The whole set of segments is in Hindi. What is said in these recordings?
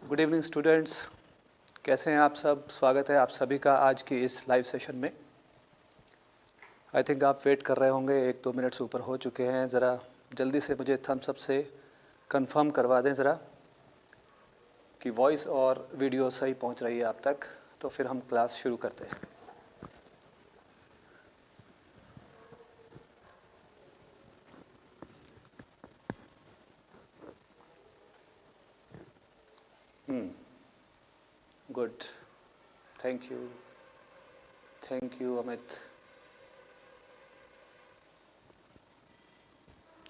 गुड इवनिंग स्टूडेंट्स, कैसे हैं आप सब। स्वागत है आप सभी का आज की इस लाइव सेशन में। आई थिंक आप वेट कर रहे होंगे, 1-2 मिनट्स ऊपर हो चुके हैं। ज़रा जल्दी से मुझे थम्स अप से कंफर्म करवा दें ज़रा कि वॉइस और वीडियो सही पहुंच रही है आप तक, तो फिर हम क्लास शुरू करते हैं। Good, thank you Amit.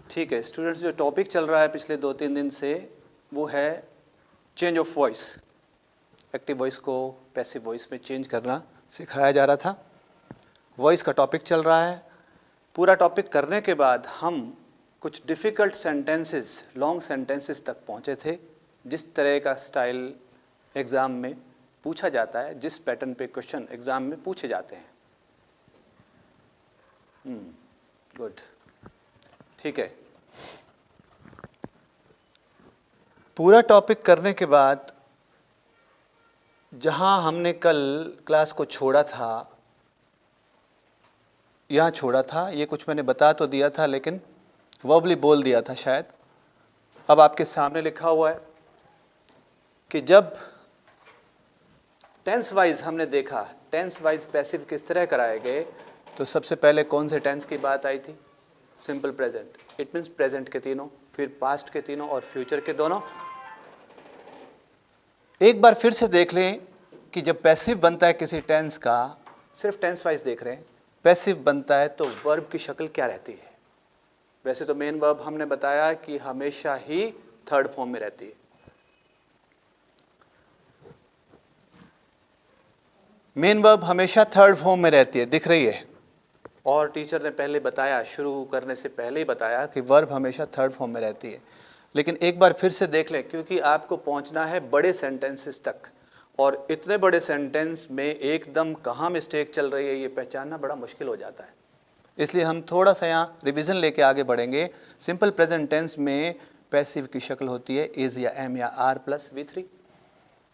ठीक है स्टूडेंट्स, जो टॉपिक चल रहा है पिछले 2-3 दिन से वो है change of voice. Active voice को पैसिव वॉइस में चेंज करना सिखाया जा रहा था। वॉइस का टॉपिक चल रहा है। पूरा टॉपिक करने के बाद हम कुछ डिफ़िकल्ट सेंटेंसेस, लॉन्ग सेंटेंसेस तक पहुँचे थे। जिस तरह का स्टाइल एग्ज़ाम में पूछा जाता है, जिस पैटर्न पे क्वेश्चन एग्ज़ाम में पूछे जाते हैं। गुड, ठीक है। पूरा टॉपिक करने के बाद जहां हमने कल क्लास को छोड़ा था, यहाँ छोड़ा था, ये कुछ मैंने बता तो दिया था लेकिन वर्बली बोल दिया था शायद। अब आपके सामने लिखा हुआ है कि जब टेंस वाइज हमने देखा, टेंस वाइज पैसिव किस तरह कराए गए, तो सबसे पहले कौन से टेंस की बात आई थी? Simple present. It means present के तीनों, फिर पास्ट के तीनों और फ्यूचर के दोनों। एक बार फिर से देख लें कि जब पैसिव बनता है किसी टेंस का, सिर्फ टेंस वाइज देख रहे हैं, पैसिव बनता है तो वर्ब की शक्ल क्या रहती है? वैसे तो मेन वर्ब हमने बताया कि हमेशा ही थर्ड फॉर्म में रहती है। मेन वर्ब हमेशा थर्ड फॉर्म में रहती है, दिख रही है। और टीचर ने पहले बताया, शुरू करने से पहले ही बताया कि वर्ब हमेशा थर्ड फॉर्म में रहती है। लेकिन एक बार फिर से देख लें, क्योंकि आपको पहुंचना है बड़े सेंटेंसेस तक, और इतने बड़े सेंटेंस में एकदम कहाँ मिस्टेक चल रही है ये पहचानना बड़ा मुश्किल हो जाता है। इसलिए हम थोड़ा सा यहाँ रिविज़न लेके आगे बढ़ेंगे। सिंपल प्रेजेंट टेंस में पैसिव की शक्ल होती है इज़ या एम या are plus V3।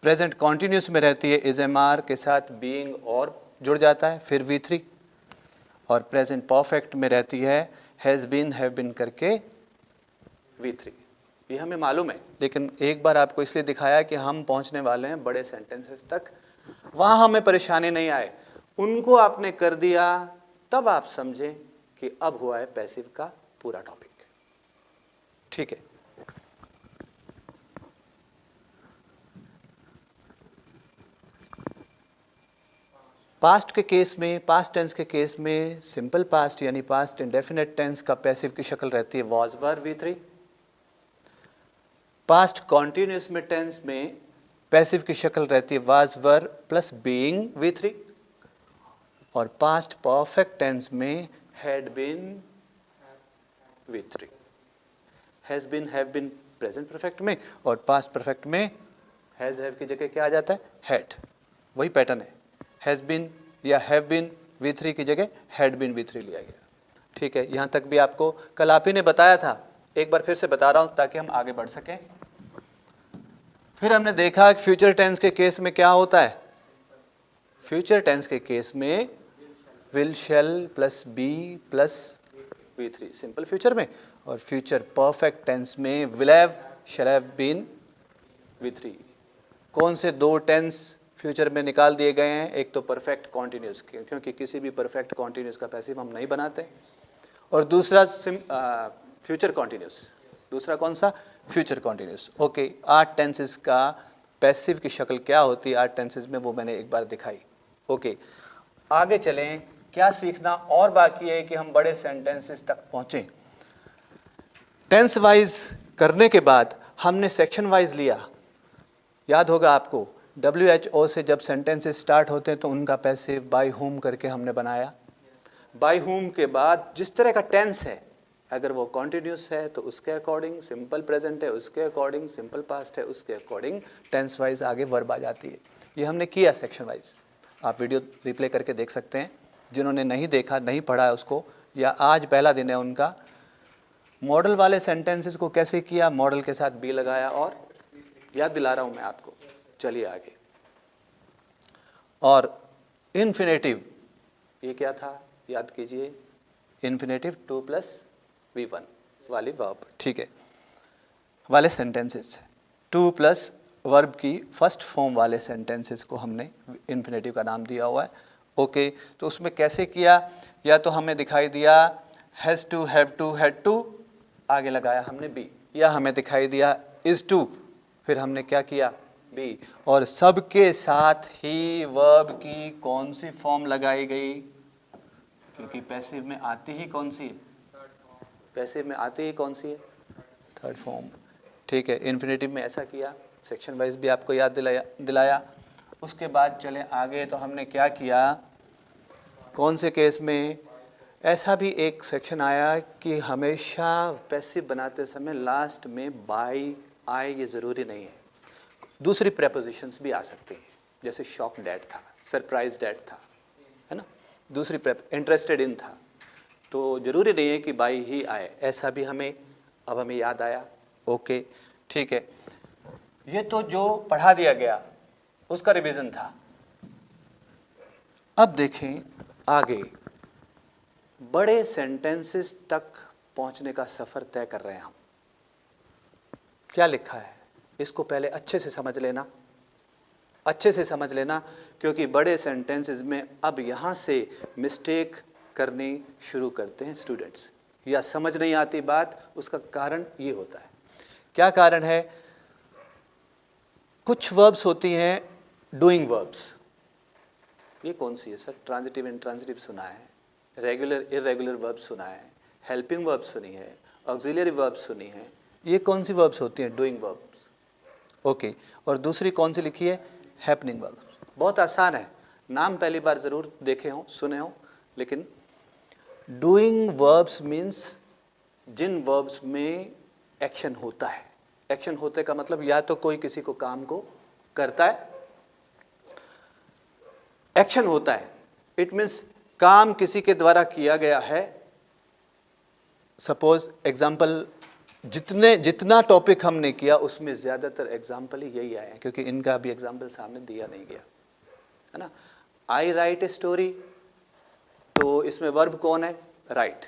Present continuous में रहती है इज एम आर के साथ बीइंग और जुड़ जाता है फिर V3। और प्रेजेंट परफेक्ट में रहती है हैज़ बीन, हैव बीन करके V3। ये हमें मालूम है, लेकिन एक बार आपको इसलिए दिखाया कि हम पहुंचने वाले हैं बड़े सेंटेंसेस तक। वहाँ हमें परेशानी नहीं आए, उनको आपने कर दिया, तब आप समझें कि अब हुआ है पैसिव का पूरा टॉपिक। ठीक है। पास्ट के केस में, पास्ट टेंस के केस में सिंपल पास्ट यानी पास्ट इंडेफिनिट टेंस का पैसिव की शक्ल रहती है was were V3। Past continuous में टेंस में पैसिव की शक्ल रहती है was were plus being V3। और पास्ट परफेक्ट टेंस में had been V3। Has been, have been present perfect में, और पास्ट परफेक्ट में हैज, हैव की जगह क्या आ जाता है? हैड। वही पैटर्न है, हैज़ बीन या हैव बीन V3 की जगह हैड बीन V3 लिया गया। ठीक है, यहाँ तक भी आपको कल आप ही ने बताया था, एक बार फिर से बता रहा हूँ ताकि हम आगे बढ़ सकें। फिर हमने देखा कि फ्यूचर टेंस के केस में क्या होता है। फ्यूचर टेंस के केस में will, shall plus be plus V3 simple future में, और फ्यूचर परफेक्ट टेंस में will have, shall have been V3। कौन से दो टेंस फ्यूचर में निकाल दिए गए हैं? एक तो परफेक्ट कॉन्टिन्यूस, क्योंकि किसी भी परफेक्ट कॉन्टिन्यूस का पैसिव हम नहीं बनाते, और दूसरा फ्यूचर कॉन्टिन्यूस। दूसरा कौन सा? Future continuous. ओके, 8 टेंसेस का पैसिव की शक्ल क्या होती है 8 टेंसेस में, वो मैंने एक बार दिखाई। ओके, आगे चलें। क्या सीखना और बाकी है कि हम बड़े सेंटेंसेस तक पहुँचें। टेंस वाइज करने के बाद हमने सेक्शन वाइज लिया, याद होगा आपको। WHO से जब सेंटेंसेस स्टार्ट होते हैं तो उनका पैसिव बाय हुम करके हमने बनाया। बाय हुम के बाद जिस तरह का टेंस है, अगर वो कॉन्टिन्यूस है तो उसके अकॉर्डिंग, सिंपल प्रेजेंट है उसके अकॉर्डिंग, सिंपल पास्ट है उसके अकॉर्डिंग टेंस वाइज आगे वर्ब आ जाती है। ये हमने किया सेक्शन वाइज। आप वीडियो रिप्ले करके देख सकते हैं, जिन्होंने नहीं देखा, नहीं पढ़ा है उसको, या आज पहला दिन है उनका। मॉडल वाले सेंटेंसेस को कैसे किया? मॉडल के साथ बी लगाया और याद दिला रहा हूं मैं आपको। चलिए आगे। और इन्फिनेटिव, ये क्या था याद कीजिए, इन्फिनेटिव 2 + V1 वाली वर्ब, ठीक है, वाले सेंटेंसेस। 2 + वर्ब की फर्स्ट फॉर्म वाले सेंटेंसेस को हमने इन्फिनेटिव का नाम दिया हुआ है। ओके, तो उसमें कैसे किया, या तो हमें दिखाई दिया has to, have to, had to, आगे लगाया हमने बी, या हमें दिखाई दिया इज़ टू, फिर हमने क्या किया बी, और सबके साथ ही वर्ब की कौन सी फॉर्म लगाई गई, क्योंकि पैसिव में आती ही कौन सी है, पैसिव में आती ही कौन सी है, थर्ड फॉर्म, ठीक है। इन्फिनेटिव में ऐसा किया, सेक्शन वाइज भी आपको याद दिलाया। उसके बाद चले आगे, तो हमने क्या किया, कौन से केस में, ऐसा भी एक सेक्शन आया कि हमेशा पैसिव बनाते समय लास्ट में बाय आए, ये ज़रूरी नहीं है, दूसरी प्रेपोजिशंस भी आ सकती हैं, जैसे शॉक डैट था, सरप्राइज डैट था, है ना, दूसरी इंटरेस्टेड इन था, तो ज़रूरी नहीं है कि बाय ही आए, ऐसा भी हमें याद आया। ओके, ठीक है, ये तो जो पढ़ा दिया गया उसका रिवीजन था। अब देखें आगे, बड़े सेंटेंसेस तक पहुंचने का सफ़र तय कर रहे हैं हम। क्या लिखा है इसको पहले अच्छे से समझ लेना, अच्छे से समझ लेना, क्योंकि बड़े सेंटेंसेस में अब यहाँ से मिस्टेक करनी शुरू करते हैं स्टूडेंट्स, या समझ नहीं आती बात, उसका कारण ये होता है। क्या कारण है, कुछ वर्ब्स होती हैं डूइंग वर्ब्स, ये कौन सी है सर, ट्रांजिटिव इंट्रांजिटिव सुना है, रेगुलर इरेगुलर वर्ब्स सुना है, हेल्पिंग वर्ब्स सुनी है, ऑक्सिलरी वर्ब्स सुनी है, ये कौन सी वर्ब्स होती हैं, डूइंग वर्ब्स। ओके, और दूसरी कौन सी लिखी है, हैपनिंग वर्ब्स। बहुत आसान है, नाम पहली बार ज़रूर देखे हों, सुने हों, लेकिन डूइंग वर्ब्स मीन्स जिन वर्ब्स में एक्शन होता है। एक्शन होते का मतलब या तो कोई किसी को काम को करता है, एक्शन होता है, इट मीन्स काम किसी के द्वारा किया गया है। सपोज एग्जाम्पल, जितना टॉपिक हमने किया उसमें ज़्यादातर एग्जाम्पल ही यही आए हैं, क्योंकि इनका भी एग्जाम्पल सामने दिया नहीं गया, है ना। आई राइट ए स्टोरी, तो इसमें वर्ब कौन है, राइट,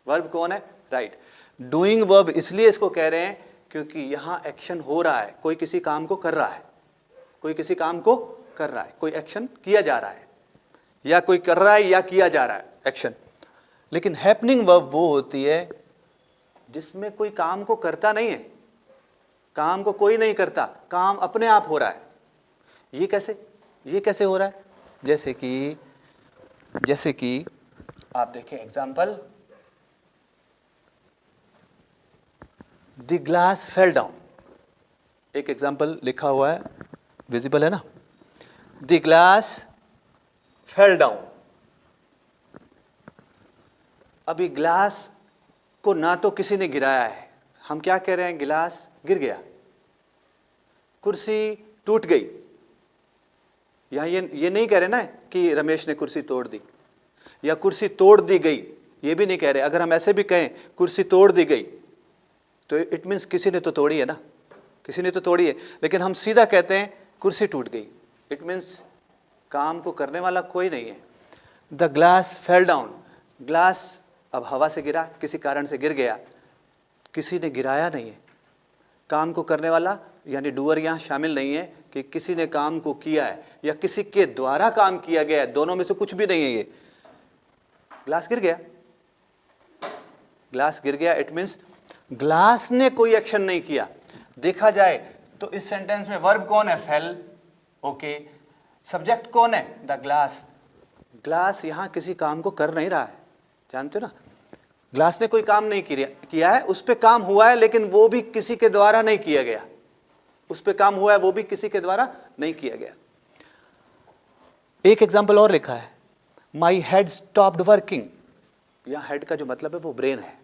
वर्ब कौन है, राइट। डूइंग वर्ब इसलिए इसको कह रहे हैं क्योंकि यहाँ एक्शन हो रहा है, कोई किसी काम को कर रहा है, कोई किसी काम को कर रहा है, कोई एक्शन किया जा रहा है, या कोई कर रहा है या किया जा रहा है एक्शन। लेकिन हैपनिंग वर्ब वो होती है जिसमें कोई काम को करता नहीं है, काम को कोई नहीं करता, काम अपने आप हो रहा है। ये कैसे हो रहा है, जैसे कि आप देखें example, the glass fell down, एक एग्जाम्पल लिखा हुआ है, विजिबल है ना, द ग्लास फेल डाउन। अभी ग्लास को ना तो किसी ने गिराया है, हम क्या कह रहे हैं, गिलास गिर गया, कुर्सी टूट गई, यहाँ ये नहीं कह रहे ना कि रमेश ने कुर्सी तोड़ दी या कुर्सी तोड़ दी गई, ये भी नहीं कह रहे। अगर हम ऐसे भी कहें कुर्सी तोड़ दी गई तो इट मीन्स किसी ने तो तोड़ी है ना, किसी ने तो तोड़ी है। लेकिन हम सीधा कहते हैं कुर्सी टूट गई, इट मीन्स काम को करने वाला कोई नहीं है। The glass fell down, glass अब हवा से गिरा, किसी कारण से गिर गया, किसी ने गिराया नहीं है। काम को करने वाला यानी डूअर यहाँ शामिल नहीं है कि किसी ने काम को किया है या किसी के द्वारा काम किया गया है, दोनों में से कुछ भी नहीं है। ये ग्लास गिर गया, ग्लास गिर गया, इट मीन्स ग्लास ने कोई एक्शन नहीं किया। देखा जाए तो इस सेंटेंस में वर्ब कौन है, फेल, ओके, सब्जेक्ट कौन है, द ग्लास। ग्लास यहाँ किसी काम को कर नहीं रहा है, जानते हो ना, ग्लास ने कोई काम नहीं किया है, उस पर काम हुआ है लेकिन वो भी किसी के द्वारा नहीं किया गया, उस पर काम हुआ है वो भी किसी के द्वारा नहीं किया गया। एक एग्जाम्पल और लिखा है, माई हेड स्टॉप्ड वर्किंग, यहाँ हेड का जो मतलब है वो ब्रेन है।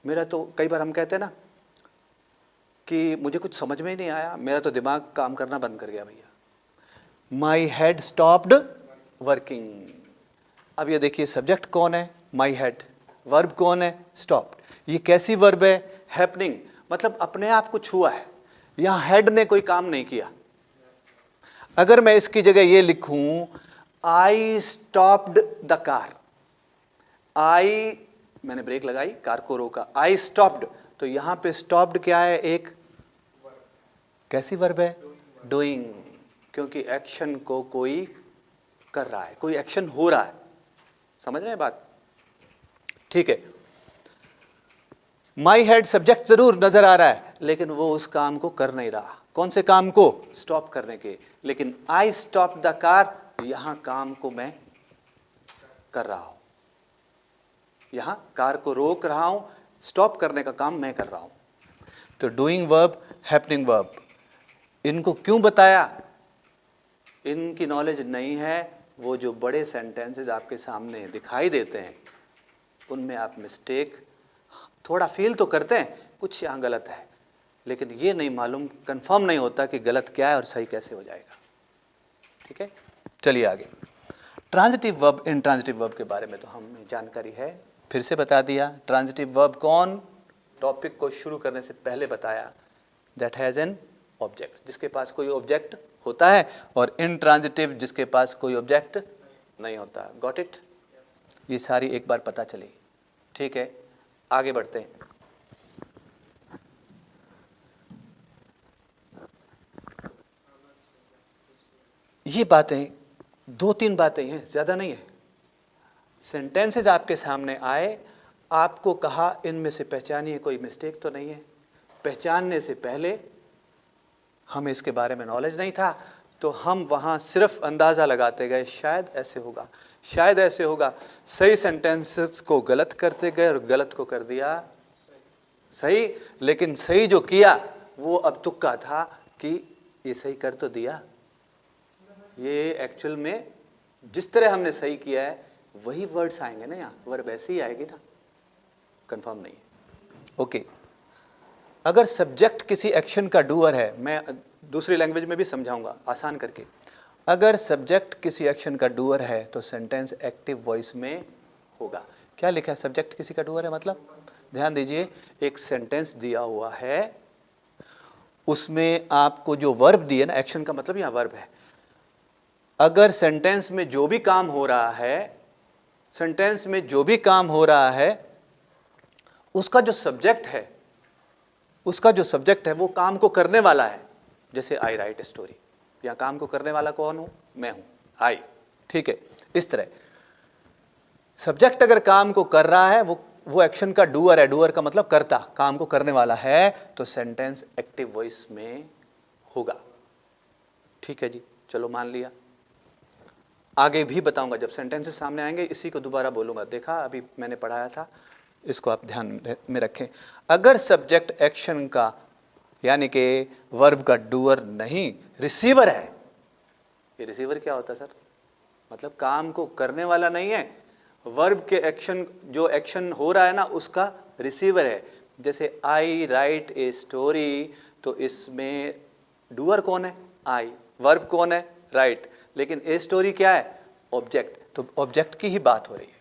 मेरा तो कई बार हम कहते हैं ना कि मुझे कुछ समझ में ही नहीं आया, मेरा तो दिमाग काम करना बंद कर गया भैया। माई हेड स्टॉप्ड वर्किंग, अब ये देखिए सब्जेक्ट कौन है, माई हेड, वर्ब कौन है, स्टॉप्ड। ये कैसी वर्ब है, हैपनिंग, मतलब अपने आप कुछ हुआ है। यहां हेड ने कोई काम नहीं किया। अगर मैं इसकी जगह ये लिखूं, आई स्टॉप्ड द कार, मैंने ब्रेक लगाई, कार को रोका, आई स्टॉप्ड, तो यहां पे स्टॉप्ड क्या है, एक कैसी वर्ब है, डूइंग, क्योंकि एक्शन को कोई कर रहा है, कोई एक्शन हो रहा है। समझ रहे हैं बात? ठीक है। माई हेड सब्जेक्ट जरूर नजर आ रहा है, लेकिन वो उस काम को कर नहीं रहा। कौन से काम को? स्टॉप करने के। लेकिन आई स्टॉप द कार, यहां काम को मैं कर रहा हूं, यहां कार को रोक रहा हूं, स्टॉप करने का काम मैं कर रहा हूं। तो डूइंग वर्ब, हैपनिंग वर्ब, इनको क्यों बताया? इनकी नॉलेज नहीं है। वो जो बड़े सेंटेंसेस आपके सामने दिखाई देते हैं, उनमें आप मिस्टेक थोड़ा फील तो करते हैं, कुछ यहाँ गलत है, लेकिन ये नहीं मालूम, कंफर्म नहीं होता कि गलत क्या है और सही कैसे हो जाएगा। ठीक है, चलिए आगे। ट्रांजिटिव वर्ब, इंट्रांजिटिव वर्ब के बारे में तो हमें जानकारी है, फिर से बता दिया। ट्रांजिटिव वर्ब कौन? टॉपिक को शुरू करने से पहले बताया, दैट हैज़ एन ऑब्जेक्ट, जिसके पास कोई ऑब्जेक्ट होता है, और इंट्रांजिटिव जिसके पास कोई ऑब्जेक्ट नहीं होता। Got it? ये सारी एक बार पता चली। ठीक है, आगे बढ़ते हैं। ये बातें, दो तीन बातें हैं, ज़्यादा नहीं है। सेंटेंसेस आपके सामने आए, आपको कहा इनमें से पहचानिए, कोई मिस्टेक तो नहीं है। पहचानने से पहले हमें इसके बारे में नॉलेज नहीं था, तो हम वहाँ सिर्फ अंदाज़ा लगाते गए, शायद ऐसे होगा, शायद ऐसे होगा। सही सेंटेंसेस को गलत करते गए और गलत को कर दिया सही। लेकिन सही जो किया वो अब तुक्का था कि ये सही कर तो दिया, ये एक्चुअल में जिस तरह हमने सही किया है वही वर्ड्स आएंगे ना, यहाँ वर्ब ऐसे ही आएगी ना, कंफर्म नहीं है। ओके, अगर सब्जेक्ट किसी एक्शन का डूअर है, मैं दूसरी लैंग्वेज में भी समझाऊंगा आसान करके। अगर सब्जेक्ट किसी एक्शन का डूअर है तो सेंटेंस एक्टिव वॉइस में होगा। क्या लिखा है? सब्जेक्ट किसी का डूअर है, मतलब ध्यान दीजिए, एक सेंटेंस दिया हुआ है, उसमें आपको जो वर्ब दिए ना, एक्शन का मतलब यहाँ वर्ब है। अगर सेंटेंस में जो भी काम हो रहा है, सेंटेंस में जो भी काम हो रहा है, उसका जो सब्जेक्ट है, उसका जो सब्जेक्ट है वो काम को करने वाला है। जैसे आई राइट स्टोरी, यहाँ काम को करने वाला कौन हूं? मैं हूं, आई। ठीक है, इस तरह सब्जेक्ट अगर काम को कर रहा है, वो एक्शन का डूअर है, डूअर का मतलब करता, काम को करने वाला है, तो सेंटेंस एक्टिव वॉइस में होगा। ठीक है जी, चलो मान लिया। आगे भी बताऊंगा, जब सेंटेंसेस सामने आएंगे इसी को दोबारा बोलूंगा। देखा, अभी मैंने पढ़ाया था, इसको आप ध्यान में रखें। अगर सब्जेक्ट एक्शन का यानी कि वर्ब का डूअर नहीं, रिसीवर है। ये रिसीवर क्या होता है सर? मतलब काम को करने वाला नहीं है, वर्ब के एक्शन, जो एक्शन हो रहा है ना, उसका रिसीवर है। जैसे आई राइट ए स्टोरी, तो इसमें डूअर कौन है? आई। वर्ब कौन है? राइट। लेकिन ए स्टोरी क्या है? ऑब्जेक्ट। तो ऑब्जेक्ट की ही बात हो रही है,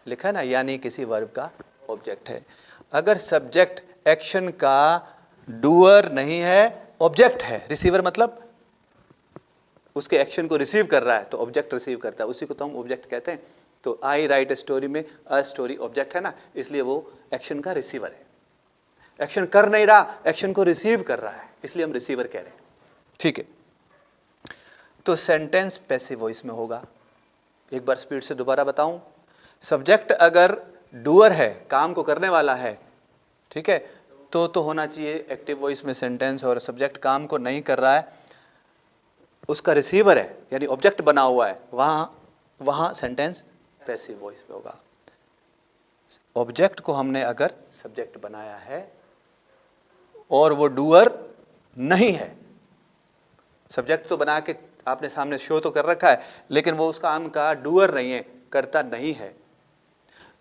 लिखा है ना, यानी किसी वर्ब का ऑब्जेक्ट है। अगर सब्जेक्ट एक्शन का डूअर नहीं है, ऑब्जेक्ट है, रिसीवर मतलब उसके एक्शन को रिसीव कर रहा है, तो ऑब्जेक्ट रिसीव करता है, उसी को तो हम ऑब्जेक्ट कहते हैं। तो आई राइट स्टोरी में अ स्टोरी ऑब्जेक्ट है ना, इसलिए वो एक्शन का रिसीवर है। एक्शन कर नहीं रहा, एक्शन को रिसीव कर रहा है, इसलिए हम रिसीवर कह रहे हैं। ठीक है, तो सेंटेंस पैसिव वॉइस में होगा। एक बार स्पीड से दोबारा बताऊं, सब्जेक्ट अगर डूअर है, काम को करने वाला है, ठीक है, तो होना चाहिए एक्टिव वॉइस में सेंटेंस। और सब्जेक्ट काम को नहीं कर रहा है, उसका रिसीवर है यानी ऑब्जेक्ट बना हुआ है, वहाँ सेंटेंस पैसिव वॉइस में होगा। ऑब्जेक्ट को हमने अगर सब्जेक्ट बनाया है और वो डूअर नहीं है, सब्जेक्ट तो बना के आपने सामने शो तो कर रखा है, लेकिन वो उस काम का डूअर नहीं है, करता नहीं है,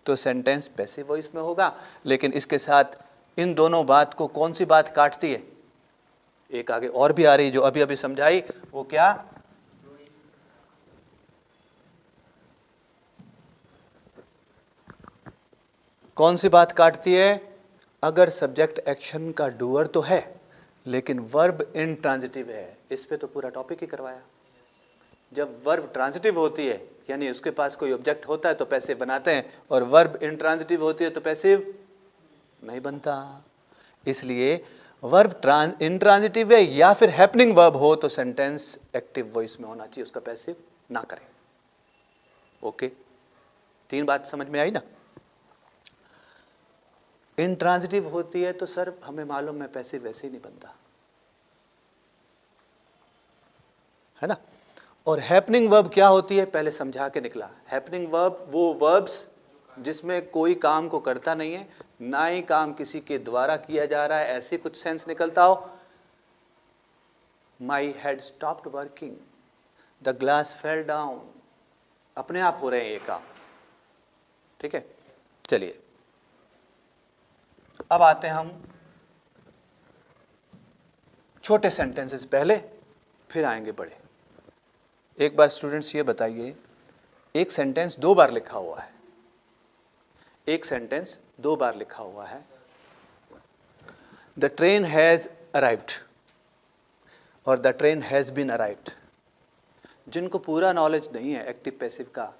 तो सेंटेंस पैसिव वॉइस में होगा। लेकिन इसके साथ इन दोनों बात को कौन सी बात काटती है? एक आगे और भी आ रही, जो अभी अभी समझाई, वो क्या? कौन सी बात काटती है? अगर सब्जेक्ट एक्शन का डूअर तो है, लेकिन वर्ब इंट्रांजिटिव है, इस पे तो पूरा टॉपिक ही करवाया। जब वर्ब ट्रांजिटिव होती है यानी उसके पास कोई ऑब्जेक्ट होता है तो पैसिव बनाते हैं, और वर्ब इंट्रांजिटिव होती है तो पैसिव नहीं बनता। इसलिए वर्ब इंट्रांजिटिव है या फिर हैपनिंग वर्ब हो तो सेंटेंस एक्टिव वॉइस में होना चाहिए, उसका पैसिव ना करें। ओके, 3 बात समझ में आई ना। इंट्रांजिटिव होती है तो सर हमें मालूम है पैसिव वैसे ही नहीं बनता, है ना। और हैपनिंग वर्ब क्या होती है पहले समझा के निकला। हैपनिंग वर्ब वो वर्ब्स जिसमें कोई काम को करता नहीं है, ना ही काम किसी के द्वारा किया जा रहा है, ऐसे कुछ सेंस निकलता हो। My head stopped working, the glass fell down, अपने आप हो रहे हैं ये काम। ठीक है, चलिए अब आते हैं हम छोटे सेंटेंसेस पहले, फिर आएंगे बड़े। एक बार स्टूडेंट्स ये बताइए, एक सेंटेंस 2 बार लिखा हुआ है, एक सेंटेंस 2 बार लिखा हुआ है। द ट्रेन हैज अराइव्ड और the train has been arrived. जिनको पूरा नॉलेज नहीं है एक्टिव पैसिव का,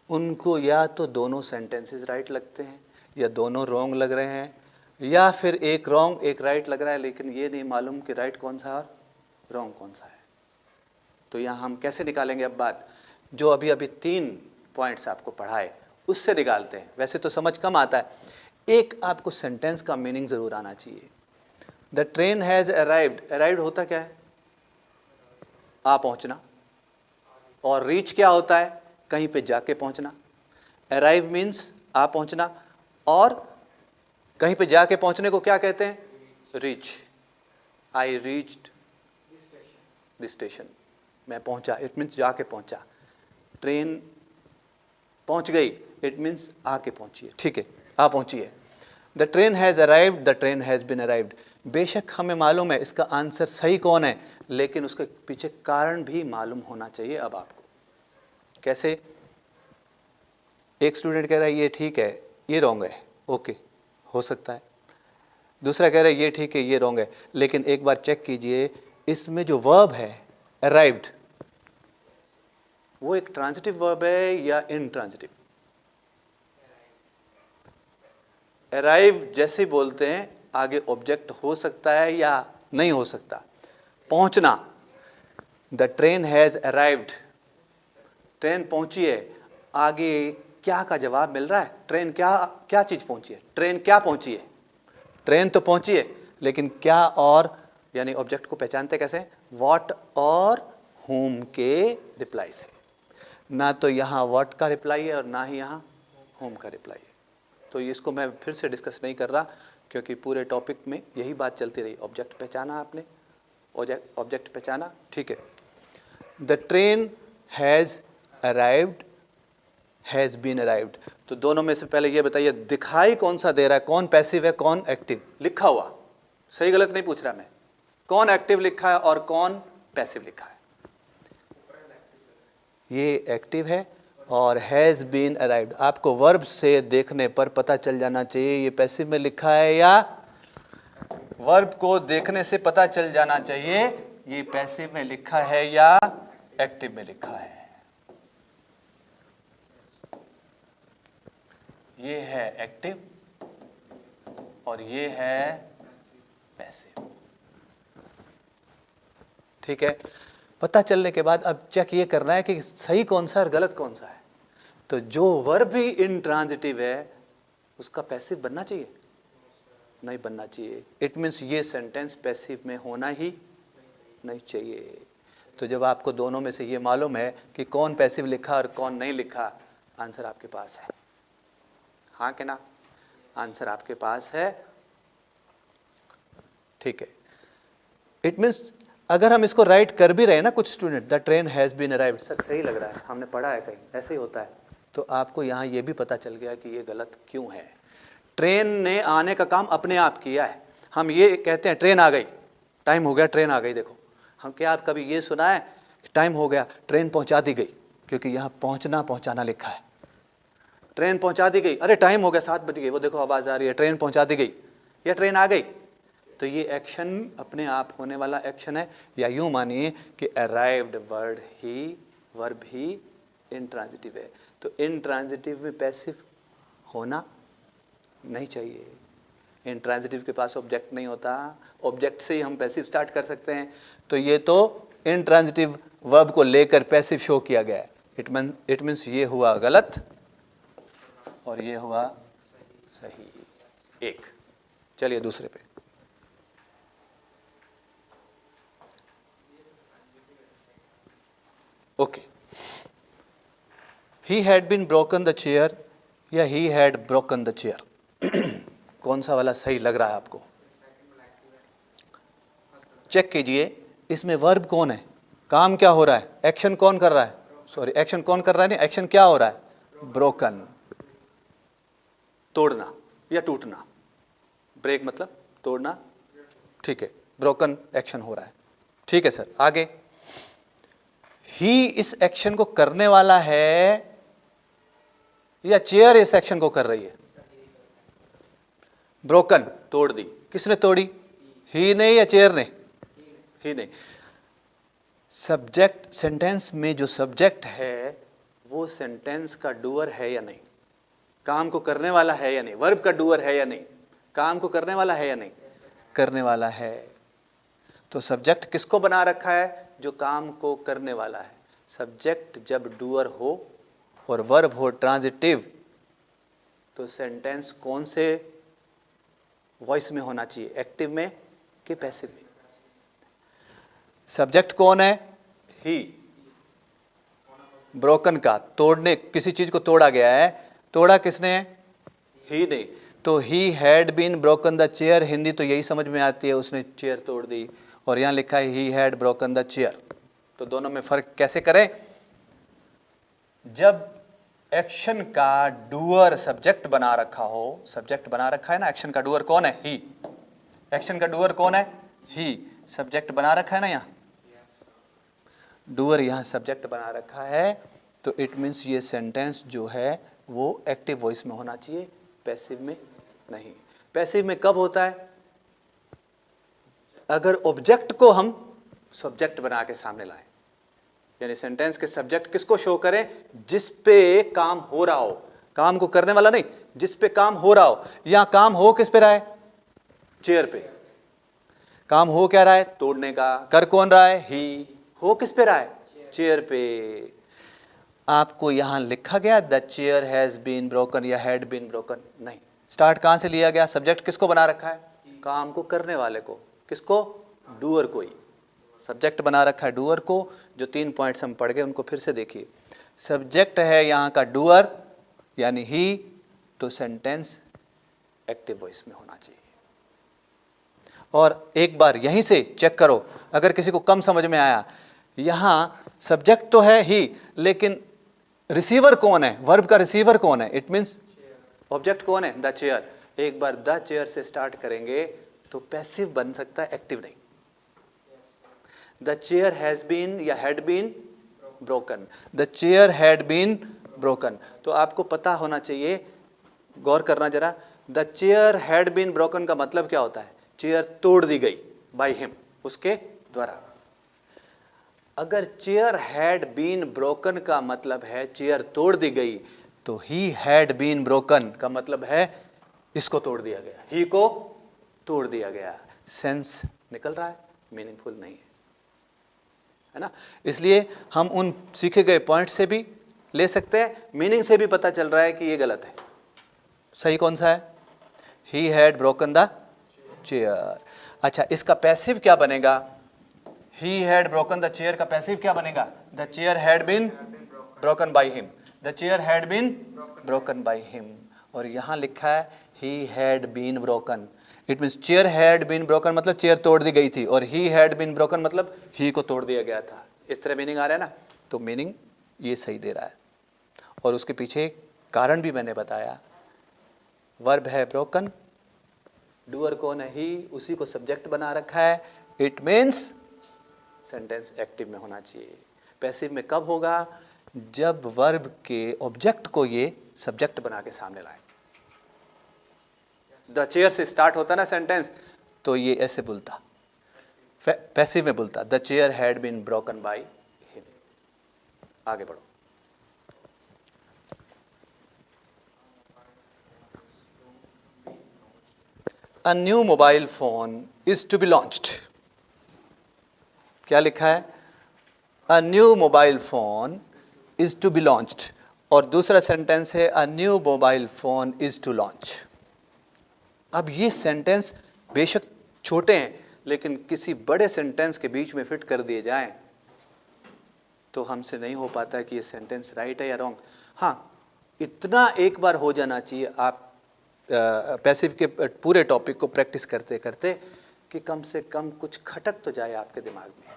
उनको या तो दोनों सेंटेंसेस राइट लगते हैं या दोनों रॉन्ग लग रहे हैं, या फिर एक रॉन्ग एक राइट लग रहा है, लेकिन ये नहीं मालूम कि राइट कौन सा है और रॉन्ग कौन सा है। तो यहाँ हम कैसे निकालेंगे अब बात, जो अभी अभी 3 पॉइंट्स आपको पढ़ाए उससे निकालते हैं। वैसे तो समझ कम आता है, एक आपको सेंटेंस का मीनिंग ज़रूर आना चाहिए। The train has arrived, arrived होता क्या है, आ पहुँचना, और रीच क्या होता है, कहीं पे जाके पहुँचना। अराइव मीन्स आ पहुँचना, और कहीं पे जाके पहुँचने को क्या कहते हैं, reach. I reached the station, मैं पहुँचा, इट मीन्स जाके पहुँचा। ट्रेन पहुँच गई, इट मीन्स आके पहुँची है। ठीक है, आ पहुँची है। The train has arrived, the train has been arrived. बेशक हमें मालूम है इसका आंसर सही कौन है, लेकिन उसके पीछे कारण भी मालूम होना चाहिए। अब आपको कैसे, एक स्टूडेंट कह रहा है ये ठीक है ये रॉन्ग है, ओके हो सकता है। दूसरा कह रहा है ये ठीक है ये रॉन्ग है, लेकिन एक बार चेक कीजिए इसमें जो वर्ब है अराइव्ड, वो एक ट्रांजिटिव वर्ब है या इनट्रांजिटिव। अराइव जैसे बोलते हैं आगे ऑब्जेक्ट हो सकता है या नहीं हो सकता। पहुंचना, the train has arrived, train पहुंची है, आगे क्या का जवाब मिल रहा है, ट्रेन क्या क्या चीज पहुंची है, ट्रेन क्या पहुंची है। ट्रेन तो पहुंची है, लेकिन क्या और यानी ऑब्जेक्ट को पहचानते कैसे, व्हाट और होम के रिप्लाई से। ना तो यहाँ व्हाट का रिप्लाई है और ना ही यहाँ होम का रिप्लाई है। तो इसको मैं फिर से डिस्कस नहीं कर रहा, क्योंकि पूरे टॉपिक में यही बात चलती रही। ऑब्जेक्ट पहचाना आपने, ऑब्जेक्ट पहचाना, ठीक है। The train has arrived, has been arrived. तो दोनों में से पहले ये बताइए दिखाई कौन सा दे रहा है, कौन पैसिव है कौन एक्टिव। लिखा हुआ सही गलत नहीं पूछ रहा मैं, कौन एक्टिव लिखा है और कौन पैसिव लिखा है। ये एक्टिव है और हैज़ बीन अराइव्ड। आपको वर्ब से देखने पर पता चल जाना चाहिए ये पैसिव में लिखा है, या वर्ब को देखने से पता चल जाना चाहिए ये पैसिव में लिखा है या एक्टिव में लिखा है। ये है एक्टिव और ये है पैसिव। ठीक है, पता चलने के बाद अब चेक ये करना है कि सही कौन सा और गलत कौन सा है। तो जो वर्ब भी इंट्रांजिटिव है उसका पैसिव बनना चाहिए, नहीं बनना चाहिए। इट मीन्स ये सेंटेंस पैसिव में होना ही नहीं चाहिए। तो जब आपको दोनों में से ये मालूम है कि कौन पैसिव लिखा और कौन नहीं लिखा, आंसर आपके पास है, हाँ कि ना, आंसर आपके पास है। ठीक है, इट मीन्स अगर हम इसको राइट कर भी रहे हैं ना, कुछ student the train has been arrived, sir सही लग रहा है, हमने पढ़ा है कहीं ऐसे ही होता है, तो आपको यहाँ ये भी पता चल गया कि ये गलत क्यों है। ट्रेन ने आने का काम अपने आप किया है। हम ये कहते हैं ट्रेन आ गई, टाइम हो गया, ट्रेन आ गई। देखो हम क्या आप कभी ये सुना है टाइम हो गया ट्रेन पहुँचा दी गई, क्योंकि यहाँ पहुँचना पहुँचाना लिखा है। ट्रेन पहुँचा दी गई, अरे टाइम हो गया 7 बज गई, वो देखो आवाज़ आ रही है, ट्रेन पहुँचा दी गई या ट्रेन आ गई। तो ये एक्शन अपने आप होने वाला एक्शन है, या यूं मानिए कि अराइव्ड वर्ब ही इंट्रांजिटिव है। तो इंट्रांजिटिव में पैसिव होना नहीं चाहिए। इंट्रांजिटिव के पास ऑब्जेक्ट नहीं होता, ऑब्जेक्ट से ही हम पैसिव स्टार्ट कर सकते हैं। तो ये तो इंट्रांजिटिव वर्ब को लेकर पैसिव शो किया गया है। इट मीन्स ये हुआ गलत और ये हुआ सही। एक, चलिए दूसरे पे। Okay, he had been broken the chair या he had broken the chair, कौन सा वाला सही लग रहा है आपको? चेक कीजिए, इसमें वर्ब कौन है, काम क्या हो रहा है, एक्शन कौन कर रहा है, सॉरी एक्शन कौन कर रहा है, नहीं एक्शन क्या हो रहा है, ब्रोकन, तोड़ना या टूटना। ब्रेक मतलब तोड़ना, ठीक है, ब्रोकन एक्शन हो रहा है, ठीक है सर। आगे, ही इस एक्शन को करने वाला है या चेयर इस एक्शन को कर रही है? ब्रोकन, तोड़ दी, किसने तोड़ी, ही ने या चेयर ने? ही ने। सब्जेक्ट, सेंटेंस में जो सब्जेक्ट है वो सेंटेंस का डूअर है या नहीं, काम को करने वाला है या नहीं, वर्ब का डूअर है या नहीं, काम को करने वाला है या नहीं, करने वाला है। तो सब्जेक्ट किसको बना रखा है, जो काम को करने वाला है। सब्जेक्ट जब डूअर हो और वर्ब हो ट्रांजिटिव, तो सेंटेंस कौन से वॉइस में होना चाहिए, एक्टिव में कि पैसिव में? सब्जेक्ट कौन है, ही, ब्रोकन का, तोड़ने, किसी चीज को तोड़ा गया है, तोड़ा किसने है, ही ने। तो he had been broken the chair, Hindi तो यही समझ में आती है, उसने चेयर तोड़ दी, और यहां लिखा है he had broken the chair. तो दोनों में फर्क कैसे करें? जब एक्शन का डूअर सब्जेक्ट बना रखा हो, सब्जेक्ट बना रखा है ना, एक्शन का डूअर कौन है, ही, एक्शन का डूअर कौन है, ही, सब्जेक्ट बना रखा है ना, यहां डूअर, यहां सब्जेक्ट बना रखा है, तो इट मीन्स ये सेंटेंस जो है वो एक्टिव वॉइस में होना चाहिए, पैसिव में नहीं। पैसिव में कब होता है, अगर ऑब्जेक्ट को हम सब्जेक्ट बना के सामने लाएं, यानी सेंटेंस के सब्जेक्ट किसको शो करें, जिस पे काम हो रहा हो, काम को करने वाला नहीं, जिस पे काम हो रहा हो। यहां काम हो किस पे रहा है, चेयर पे। काम हो क्या रहा है, तोड़ने का, कर कौन रहा है, ही, हो किस पे रहा है, चेयर पे। आपको यहां लिखा गया the chair has been broken या हैड बीन ब्रोकन, नहीं। स्टार्ट कहां से लिया गया, सब्जेक्ट किसको बना रखा है, काम को करने वाले को, किसको, डूअर को ही सब्जेक्ट बना रखा है, डूअर को। जो 3 पॉइंट्स हम पढ़ गए उनको फिर से देखिए। सब्जेक्ट है यहाँ का डूअर यानी ही, तो सेंटेंस एक्टिव वॉइस में होना चाहिए। और एक बार यहीं से चेक करो, अगर किसी को कम समझ में आया, यहाँ सब्जेक्ट तो है ही, लेकिन रिसीवर कौन है, वर्ब का रिसीवर कौन है, इट मीन्स ऑब्जेक्ट कौन है, द चेयर। एक बार द चेयर से स्टार्ट करेंगे तो पैसिव बन सकता है, एक्टिव नहीं। द चेयर हैज बीन या had been broken, the chair had been broken. तो आपको पता होना चाहिए, गौर करना जरा, the chair had been broken का मतलब क्या होता है, चेयर तोड़ दी गई, बाय हिम, उसके द्वारा। अगर चेयर हैड बीन ब्रोकन का मतलब है चेयर तोड़ दी गई, तो ही हैड बीन ब्रोकन का मतलब है इसको तोड़ दिया गया, ही को तोड़ दिया गया। सेंस निकल रहा है, मीनिंगफुल नहीं है ना। इसलिए हम उन सीखे गए पॉइंट से भी ले सकते हैं, मीनिंग से भी पता चल रहा है कि ये गलत है। सही कौन सा है, he had broken the chair. अच्छा, इसका पैसिव क्या बनेगा, he had broken the chair का पैसिव क्या बनेगा, the chair had been broken by him, the chair had been broken by him. और यहां लिखा है he had been broken, it means chair had been broken मतलब चेयर तोड़ दी गई थी, और ही हैड बीन ब्रोकन मतलब ही को तोड़ दिया गया था। इस तरह मीनिंग आ रहा है ना, तो मीनिंग ये सही दे रहा है। और उसके पीछे कारण भी मैंने बताया, वर्ब है ब्रोकन, डूअर कौन है, ही, उसी को सब्जेक्ट बना रखा है, इट मीन्स सेंटेंस एक्टिव में होना चाहिए। पैसिव में कब होगा, जब वर्ब के ऑब्जेक्ट को ये सब्जेक्ट बना के सामने लाए। द चेयर से स्टार्ट होता ना सेंटेंस, तो ये ऐसे बोलता, पैसिव में बोलता the chair had been broken by him. आगे बढ़ो। A new mobile phone is to be launched. क्या लिखा है? A new mobile phone is to be launched. और दूसरा सेंटेंस है A new mobile phone is to launch. अब ये सेंटेंस बेशक छोटे हैं, लेकिन किसी बड़े सेंटेंस के बीच में फिट कर दिए जाएं तो हमसे नहीं हो पाता है कि ये सेंटेंस राइट है या रॉन्ग। हाँ, इतना एक बार हो जाना चाहिए आप पैसिव के पूरे टॉपिक को प्रैक्टिस करते करते कि कम से कम कुछ खटक तो जाए आपके दिमाग में,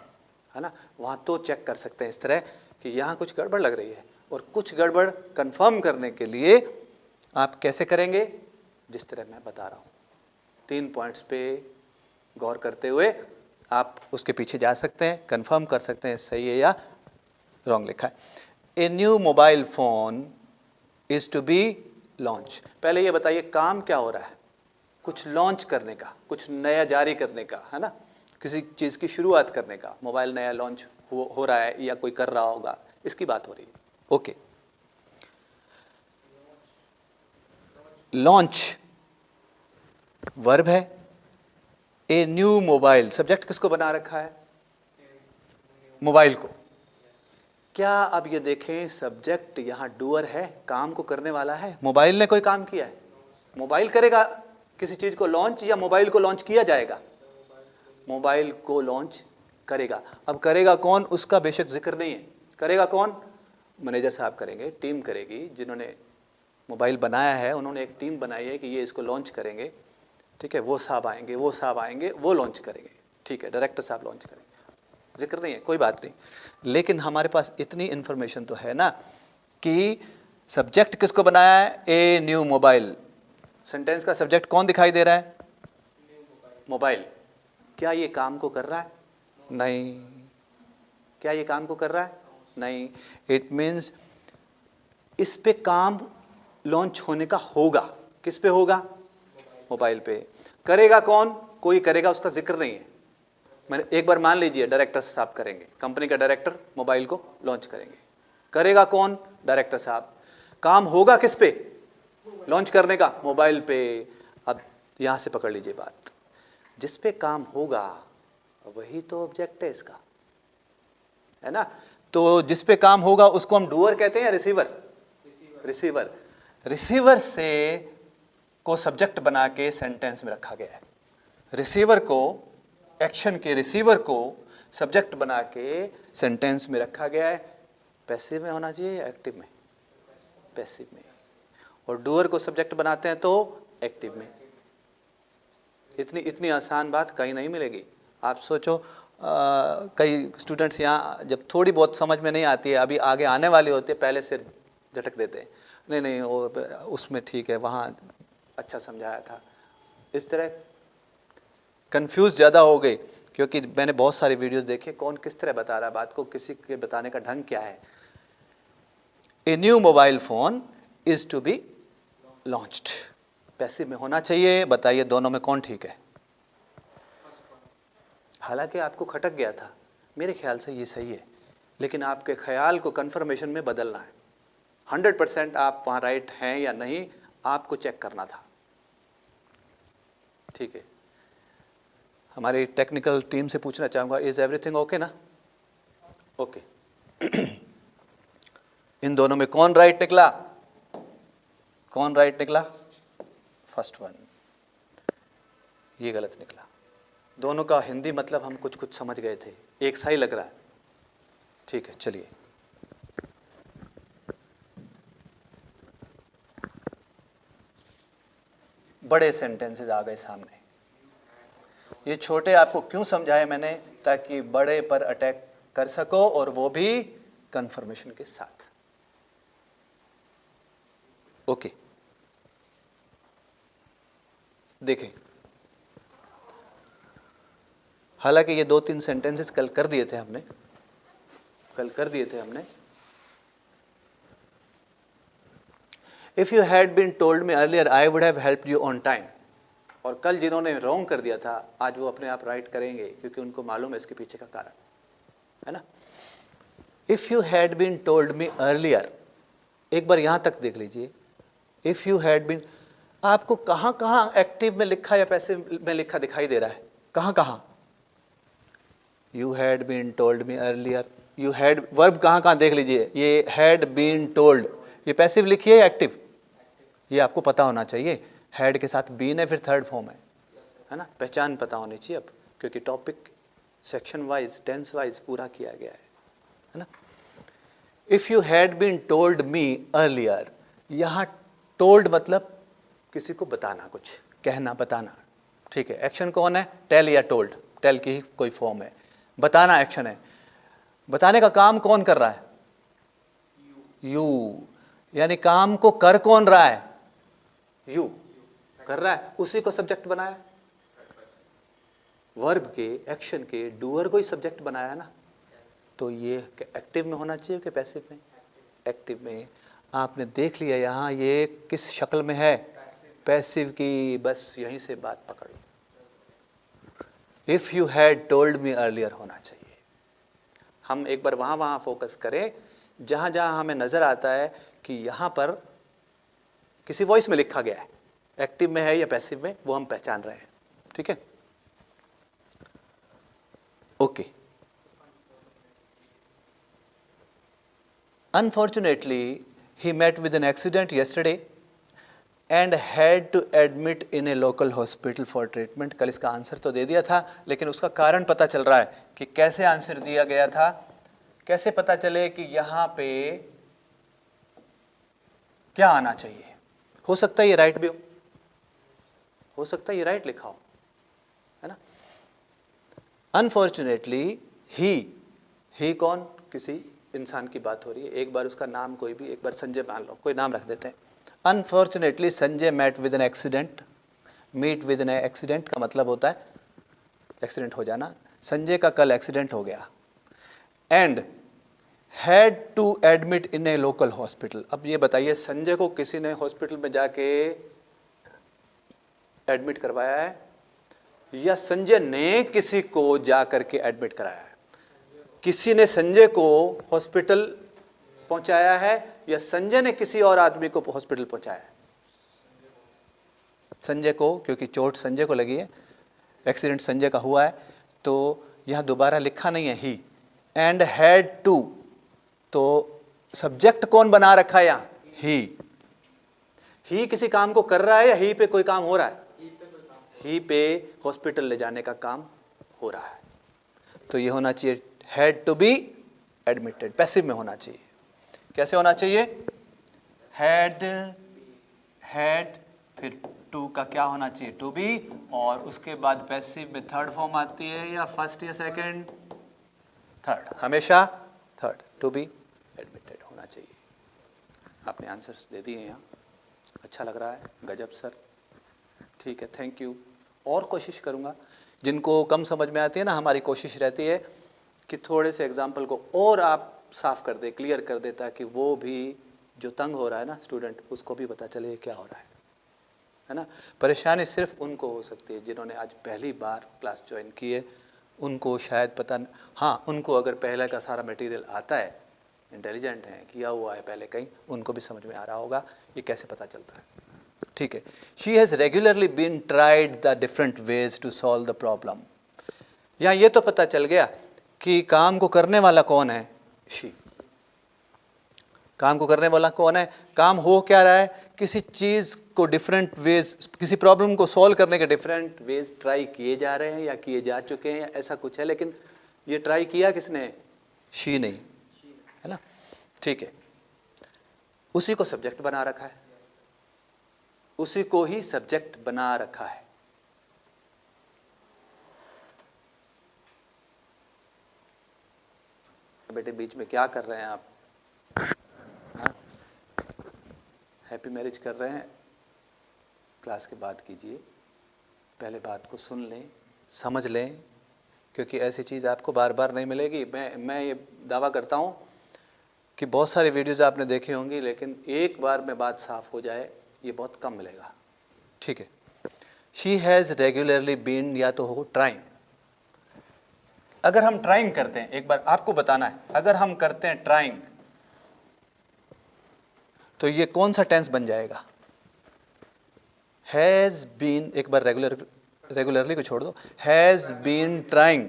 है ना। वहाँ तो चेक कर सकते हैं इस तरह कि यहाँ कुछ गड़बड़ लग रही है, और कुछ गड़बड़ कंफर्म करने के लिए आप कैसे करेंगे, जिस तरह मैं बता रहा हूँ। 3 पॉइंट्स पे गौर करते हुए आप उसके पीछे जा सकते हैं, कंफर्म कर सकते हैं सही है या रॉन्ग लिखा है। A new mobile phone is to be launch. पहले ये बताइए काम क्या हो रहा है? कुछ लॉन्च करने का, कुछ नया जारी करने का, है ना, किसी चीज़ की शुरुआत करने का। मोबाइल नया लॉन्च हो रहा है या कोई कर रहा होगा, इसकी बात हो रही है। ओके, लॉन्च वर्ब है। ए न्यू मोबाइल, सब्जेक्ट किसको बना रखा है? मोबाइल को। क्या अब ये देखें, सब्जेक्ट यहाँ डूअर है, काम को करने वाला है। मोबाइल ने कोई काम किया है? मोबाइल करेगा किसी चीज़ को लॉन्च, या मोबाइल को लॉन्च किया जाएगा? मोबाइल को लॉन्च करेगा। अब करेगा कौन, उसका बेशक जिक्र नहीं है। करेगा कौन? मैनेजर साहब करेंगे, टीम करेगी। जिन्होंने मोबाइल बनाया है उन्होंने एक टीम बनाई है कि ये इसको लॉन्च करेंगे, ठीक है। वो साहब आएंगे, वो साहब आएंगे, वो लॉन्च करेंगे, ठीक है। डायरेक्टर साहब लॉन्च करेंगे, जिक्र नहीं है, कोई बात नहीं। लेकिन हमारे पास इतनी इन्फॉर्मेशन तो है ना कि सब्जेक्ट किसको बनाया है? A new mobile. सेंटेंस का सब्जेक्ट कौन दिखाई दे रहा है? मोबाइल। क्या ये काम को कर रहा है? नहीं। क्या ये काम को कर रहा है? नहीं। इट मीन्स इस पे काम लॉन्च होने का होगा। किस पे होगा? मोबाइल पे। करेगा कौन? कोई करेगा, उसका जिक्र नहीं है। मैंने एक बार मान लीजिए डायरेक्टर साहब करेंगे, कंपनी का डायरेक्टर मोबाइल को लॉन्च करेंगे। करेगा कौन? डायरेक्टर साहब। काम होगा किस पे लॉन्च करने का? मोबाइल पे। अब यहाँ से पकड़ लीजिए बात, जिस पे काम होगा वही तो ऑब्जेक्ट है इसका, है ना। तो जिस पे काम होगा उसको हम डूअर कहते हैं या रिसीवर? रिसीवर। रिसीवर से को सब्जेक्ट बना के सेंटेंस में रखा गया है। रिसीवर को, एक्शन के रिसीवर को सब्जेक्ट बना के सेंटेंस में रखा गया है। पैसिव में होना चाहिए या एक्टिव में? पैसिव में। और डूअर को सब्जेक्ट बनाते हैं तो एक्टिव में। इतनी आसान बात कहीं नहीं मिलेगी। आप सोचो, कई स्टूडेंट्स यहाँ जब थोड़ी बहुत समझ में नहीं आती है, अभी आगे आने वाले होते, पहले सिर झटक देते हैं, नहीं वो उसमें ठीक है, वहाँ अच्छा समझाया था। इस तरह कंफ्यूज ज़्यादा हो गई, क्योंकि मैंने बहुत सारी वीडियोस देखे, कौन किस तरह बता रहा है बात को, किसी के बताने का ढंग क्या है। A new mobile phone is to be launched. Passive में होना चाहिए। बताइए दोनों में कौन ठीक है? हालांकि आपको खटक गया था, मेरे ख्याल से ये सही है, लेकिन आपके ख्याल को कंफर्मेशन में बदलना है। 100% आप वहाँ राइट हैं या नहीं, आपको चेक करना था, ठीक है। हमारी टेक्निकल टीम से पूछना चाहूँगा, इज़ एवरीथिंग ओके ना? ओके। इन दोनों में कौन राइट निकला? कौन राइट निकला? First one. ये गलत निकला। दोनों का हिंदी मतलब हम कुछ कुछ समझ गए थे, एक सा ही लग रहा है, ठीक है। चलिए, बड़े सेंटेंसेस आ गए सामने। ये छोटे आपको क्यों समझाए मैंने? ताकि बड़े पर अटैक कर सको, और वो भी कंफर्मेशन के साथ। ओके, देखें, हालांकि ये 2-3 सेंटेंसेस कल कर दिए थे हमने, If you had been told me earlier, I would have helped you on time. और कल जिन्होंने रॉन्ग कर दिया था आज वो अपने आप राइट करेंगे, क्योंकि उनको मालूम है इसके पीछे का कारण, है ना। If you had been told me earlier, एक बार यहाँ तक देख लीजिए, इफ़ यू हैड बीन, आपको कहाँ कहाँ एक्टिव में लिखा या पैसिव में लिखा दिखाई दे रहा है, कहाँ कहाँ? You had been told me earlier, you had, verb कहाँ कहाँ देख लीजिए, ये हैड बीन टोल्ड, ये पैसिव लिखिए या एक्टिव, ये आपको पता होना चाहिए। हैड के साथ बीन है, फिर थर्ड फॉर्म है ना, पहचान पता होनी चाहिए अब, क्योंकि topic section wise tense wise पूरा किया गया है ना। If you had been told me earlier, यहाँ टोल्ड मतलब किसी को बताना, कुछ कहना, बताना, ठीक है। एक्शन कौन है? टेल या टोल्ड, टेल की ही कोई फॉर्म है, बताना एक्शन है। बताने का काम कौन कर रहा है? यू, यानी काम को कर कौन रहा है? यू कर रहा है, उसी को सब्जेक्ट बनाया, वर्ब के, एक्शन के, डूअर को ही सब्जेक्ट बनाया ना। तो ये एक्टिव में होना चाहिए कि पैसिव में? एक्टिव में। आपने देख लिया यहाँ ये किस शक्ल में है? पैसिव की, बस यहीं से बात पकड़ लो। If you had told me earlier होना चाहिए। हम एक बार वहाँ फोकस करें जहाँ जहाँ हमें नज़र आता है कि यहाँ पर किसी वॉइस में लिखा गया है, एक्टिव में है या पैसिव में, वो हम पहचान रहे हैं, ठीक है। Okay. Unfortunately, he met with an accident yesterday and had to admit in a local hospital for treatment. कल इसका आंसर तो दे दिया था, लेकिन उसका कारण पता चल रहा है कि कैसे आंसर दिया गया था, कैसे पता चले कि यहाँ पे क्या आना चाहिए। हो सकता है ये राइट भी हो सकता है ये राइट लिखा हो, है ना। Unfortunately, he कौन? किसी इंसान की बात हो रही है, एक बार उसका नाम कोई भी, एक बार संजय मान लो, कोई नाम रख देते हैं। Unfortunately Sanjay met with an accident, meet with an accident का मतलब होता है एक्सीडेंट हो जाना। संजय का कल एक्सीडेंट हो गया, and had to admit in a local hospital. अब ये बताइए, संजय को किसी ने हॉस्पिटल में जाके एडमिट करवाया है या संजय ने किसी को जा करके एडमिट कराया है? किसी ने संजय को हॉस्पिटल पहुंचाया है या संजय ने किसी और आदमी को हॉस्पिटल पहुंचाया है? संजय को, क्योंकि चोट संजय को लगी है, एक्सीडेंट संजय का हुआ है, तो यहाँ दोबारा लिखा नहीं है ही। एंड हैड टू, तो सब्जेक्ट कौन बना रखा है यहाँ? ही किसी काम को कर रहा है या ही पे कोई काम हो रहा है? ही पे हॉस्पिटल ले जाने का काम हो रहा है। तो ये होना चाहिए had to be admitted, passive में होना चाहिए। कैसे होना चाहिए? had, फिर to का क्या होना चाहिए? to be, और उसके बाद पैसिव में थर्ड फॉर्म आती है या फर्स्ट या सेकंड? थर्ड, हमेशा थर्ड, to be admitted होना चाहिए। आपने आंसर्स दे दिए यहाँ, अच्छा लग रहा है, गजब सर, ठीक है, थैंक यू। और कोशिश करूँगा, जिनको कम समझ में आती है ना, हमारी कोशिश रहती है कि थोड़े से एग्जाम्पल को और आप साफ कर दे, क्लियर कर दे, ताकि वो भी जो तंग हो रहा है ना स्टूडेंट, उसको भी पता चले क्या हो रहा है ना। परेशानी सिर्फ उनको हो सकती है जिन्होंने आज पहली बार क्लास ज्वाइन की है, उनको शायद पता न, हाँ, उनको अगर पहले का सारा मटेरियल आता है, इंटेलिजेंट है, किया हुआ है पहले कहीं, उनको भी समझ में आ रहा होगा ये कैसे पता चलता है, ठीक है। She has regularly been tried the different ways to solve the problem. यहाँ ये तो पता चल गया कि काम को करने वाला कौन है? शी। काम को करने वाला कौन है? काम हो क्या रहा है? किसी चीज़ को डिफरेंट वेज, किसी प्रॉब्लम को सॉल्व करने के डिफरेंट वेज ट्राई किए जा रहे हैं या किए जा चुके हैं या ऐसा कुछ है, लेकिन ये ट्राई किया किसने? शी नहीं, है ना, ठीक है। उसी को सब्जेक्ट बना रखा है, उसी को ही सब्जेक्ट बना रखा है। बेटे बीच में क्या कर रहे हैं आप? हैप्पी मैरिज कर रहे हैं? क्लास के बाद कीजिए, पहले बात को सुन लें, समझ लें, क्योंकि ऐसी चीज़ आपको बार बार नहीं मिलेगी। मैं ये दावा करता हूँ कि बहुत सारी वीडियोज़ आपने देखी होंगी, लेकिन एक बार में बात साफ हो जाए ये बहुत कम मिलेगा, ठीक है। शी हैज़ रेगुलरली बीन या तो हो ट्राइंग। अगर हम ट्राइंग करते हैं, एक बार आपको बताना है, अगर हम करते हैं ट्राइंग तो ये कौन सा टेंस बन जाएगा? हैज़ बीन, एक बार रेगुलरली को छोड़ दो, has been trying,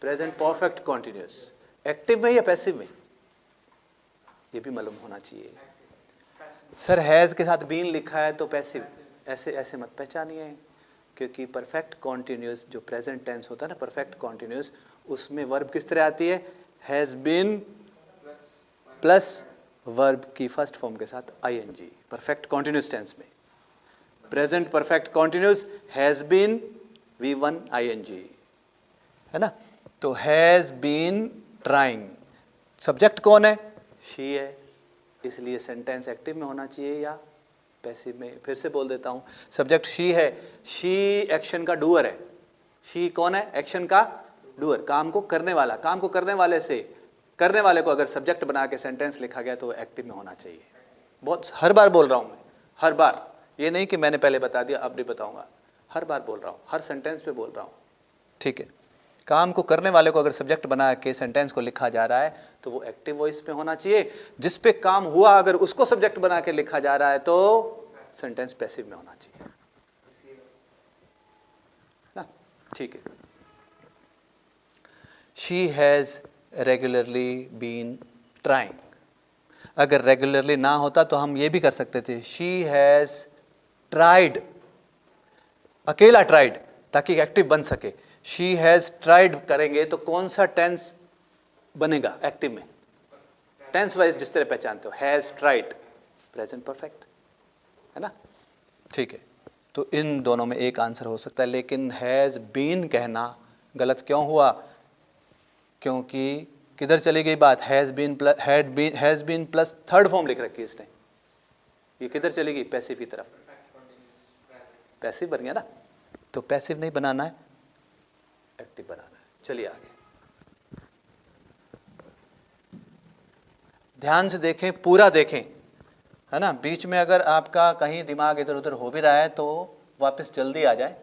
present perfect continuous, active में या पैसिव में, ये भी मालूम होना चाहिए। सर हैज़ के साथ बीन लिखा है तो पैसिव, ऐसे ऐसे मत पहचानिए, क्योंकि परफेक्ट कॉन्टिन्यूस जो प्रेजेंट टेंस होता है ना, परफेक्ट कॉन्टिन्यूस, उसमें वर्ब किस तरह आती है? हैज़ बीन प्लस वर्ब की फर्स्ट फॉर्म के साथ आईएनजी, परफेक्ट कॉन्टिन्यूस टेंस में। Present perfect continuous has been V1 ING, है ना। तो हैज़ बीन ट्राइंग, सब्जेक्ट कौन है? शी है, इसलिए सेंटेंस एक्टिव में होना चाहिए या पैसिव में। फिर से बोल देता हूँ, सब्जेक्ट शी है, शी एक्शन का डूअर है। शी कौन है? एक्शन का डूअर, काम को करने वाला। काम को करने वाले से, करने वाले को अगर सब्जेक्ट बना के सेंटेंस लिखा गया तो एक्टिव में होना चाहिए। बहुत हर बार बोल रहा हूँ मैं, हर बार, ये नहीं कि मैंने पहले बता दिया अब नहीं बताऊँगा, हर बार बोल रहा हूँ, हर सेंटेंस पे बोल रहा हूँ, ठीक है। काम को करने वाले को अगर सब्जेक्ट बना के सेंटेंस को लिखा जा रहा है तो वो एक्टिव वॉइस में होना चाहिए। जिस पे काम हुआ अगर उसको सब्जेक्ट बना के लिखा जा रहा है तो सेंटेंस पैसिव में होना चाहिए ना, ठीक है। She has regularly been trying, अगर रेगुलरली ना होता तो हम ये भी कर सकते थे, शी हैज़ ट्राइड, अकेला ट्राइड, ताकि एक्टिव बन सके। शी हैज़ ट्राइड करेंगे तो कौन सा टेंस बनेगा एक्टिव में? टेंस वाइज जिस तरह पहचानते हो, हैज़ ट्राइड, प्रेजेंट परफेक्ट, है ना, ठीक है। तो इन दोनों में एक आंसर हो सकता है, लेकिन हैज़ बीन कहना गलत क्यों हुआ? क्योंकि किधर चली गई बात? Has been plus third form लिख रखी है इसने, ये किधर चली गई? पैसिव की तरफ, पैसिव बन गया ना। तो पैसिव नहीं बनाना है, एक्टिव बनाना है। चलिए आगे, ध्यान से देखें, पूरा देखें, है ना। बीच में अगर आपका कहीं दिमाग इधर उधर हो भी रहा है तो वापस जल्दी आ जाए,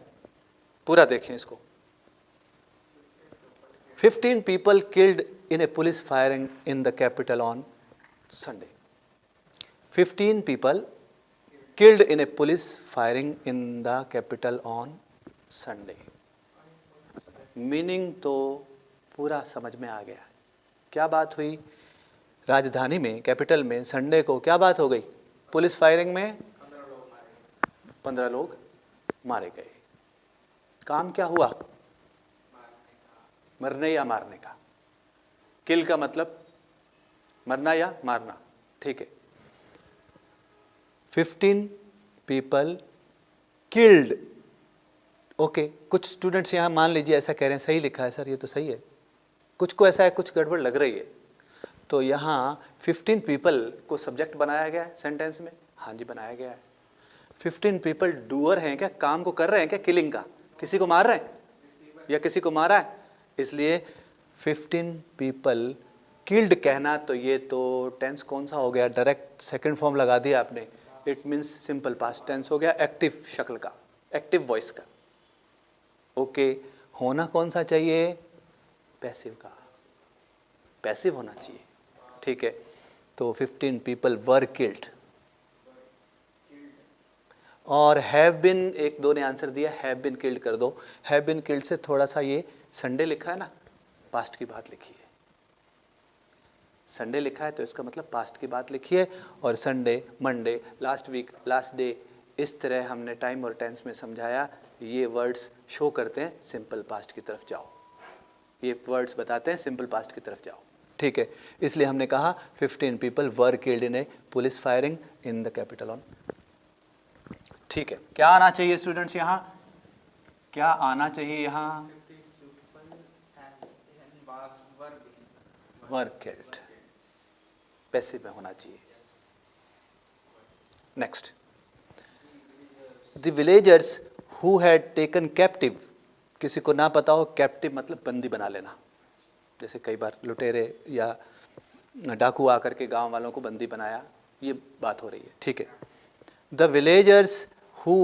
पूरा देखें इसको। 15 people killed in a police firing in the capital on Sunday. 15 people killed in a police firing in the capital on Sunday. Meaning तो पूरा समझ में आ गया। क्या बात हुई? राजधानी में, कैपिटल में संडे को क्या बात हो गई? पुलिस फायरिंग में 15 लोग मारे गए। काम क्या हुआ? मरने या मारने का। किल का मतलब मरना या मारना, ठीक है। 15 people killed, ओके। कुछ स्टूडेंट्स यहाँ मान लीजिए ऐसा कह रहे हैं, सही लिखा है सर, ये तो सही है। कुछ को ऐसा है, कुछ गड़बड़ लग रही है। तो यहाँ 15 people को सब्जेक्ट बनाया गया है सेंटेंस में, हाँ जी बनाया गया है। 15 people डूअर हैं क्या? काम को कर रहे हैं क्या? किलिंग का, किसी को मार रहे हैं या किसी को मारा है, इसलिए 15 people किल्ड कहना, तो ये तो टेंस कौन सा हो गया? डायरेक्ट सेकंड फॉर्म लगा दिया आपने, it means simple past tense हो गया, एक्टिव शक्ल का, एक्टिव वॉइस का। ओके, होना कौन सा चाहिए? पैसिव का, पैसिव होना चाहिए, ठीक है। तो 15 people वर किल्ड। और हैव बिन, एक दो ने आंसर दिया, हैव बिन किल्ड कर दो। हैव बिन किल्ड से थोड़ा सा, ये संडे लिखा है ना, पास्ट की बात लिखी है। संडे लिखा है तो इसका मतलब पास्ट की बात लिखी है। और Sunday, Monday, last week, last day, इस तरह हमने टाइम और टेंस में समझाया। ये वर्ड्स शो करते हैं सिंपल पास्ट की तरफ जाओ, ये वर्ड्स बताते हैं सिंपल पास्ट की तरफ जाओ, ठीक है। इसलिए हमने कहा 15 people were killed in A police firing in the capital on, ठीक है। क्या आना चाहिए स्टूडेंट्स यहाँ? क्या आना चाहिए यहाँ? वर किल्ड, पैसिव में होना चाहिए। Next, the villagers who had taken captive, किसी को ना पता हो, कैप्टिव मतलब बंदी बना लेना। जैसे कई बार लुटेरे या डाकू आकर के गांव वालों को बंदी बनाया, ये बात हो रही है, ठीक है। The villagers who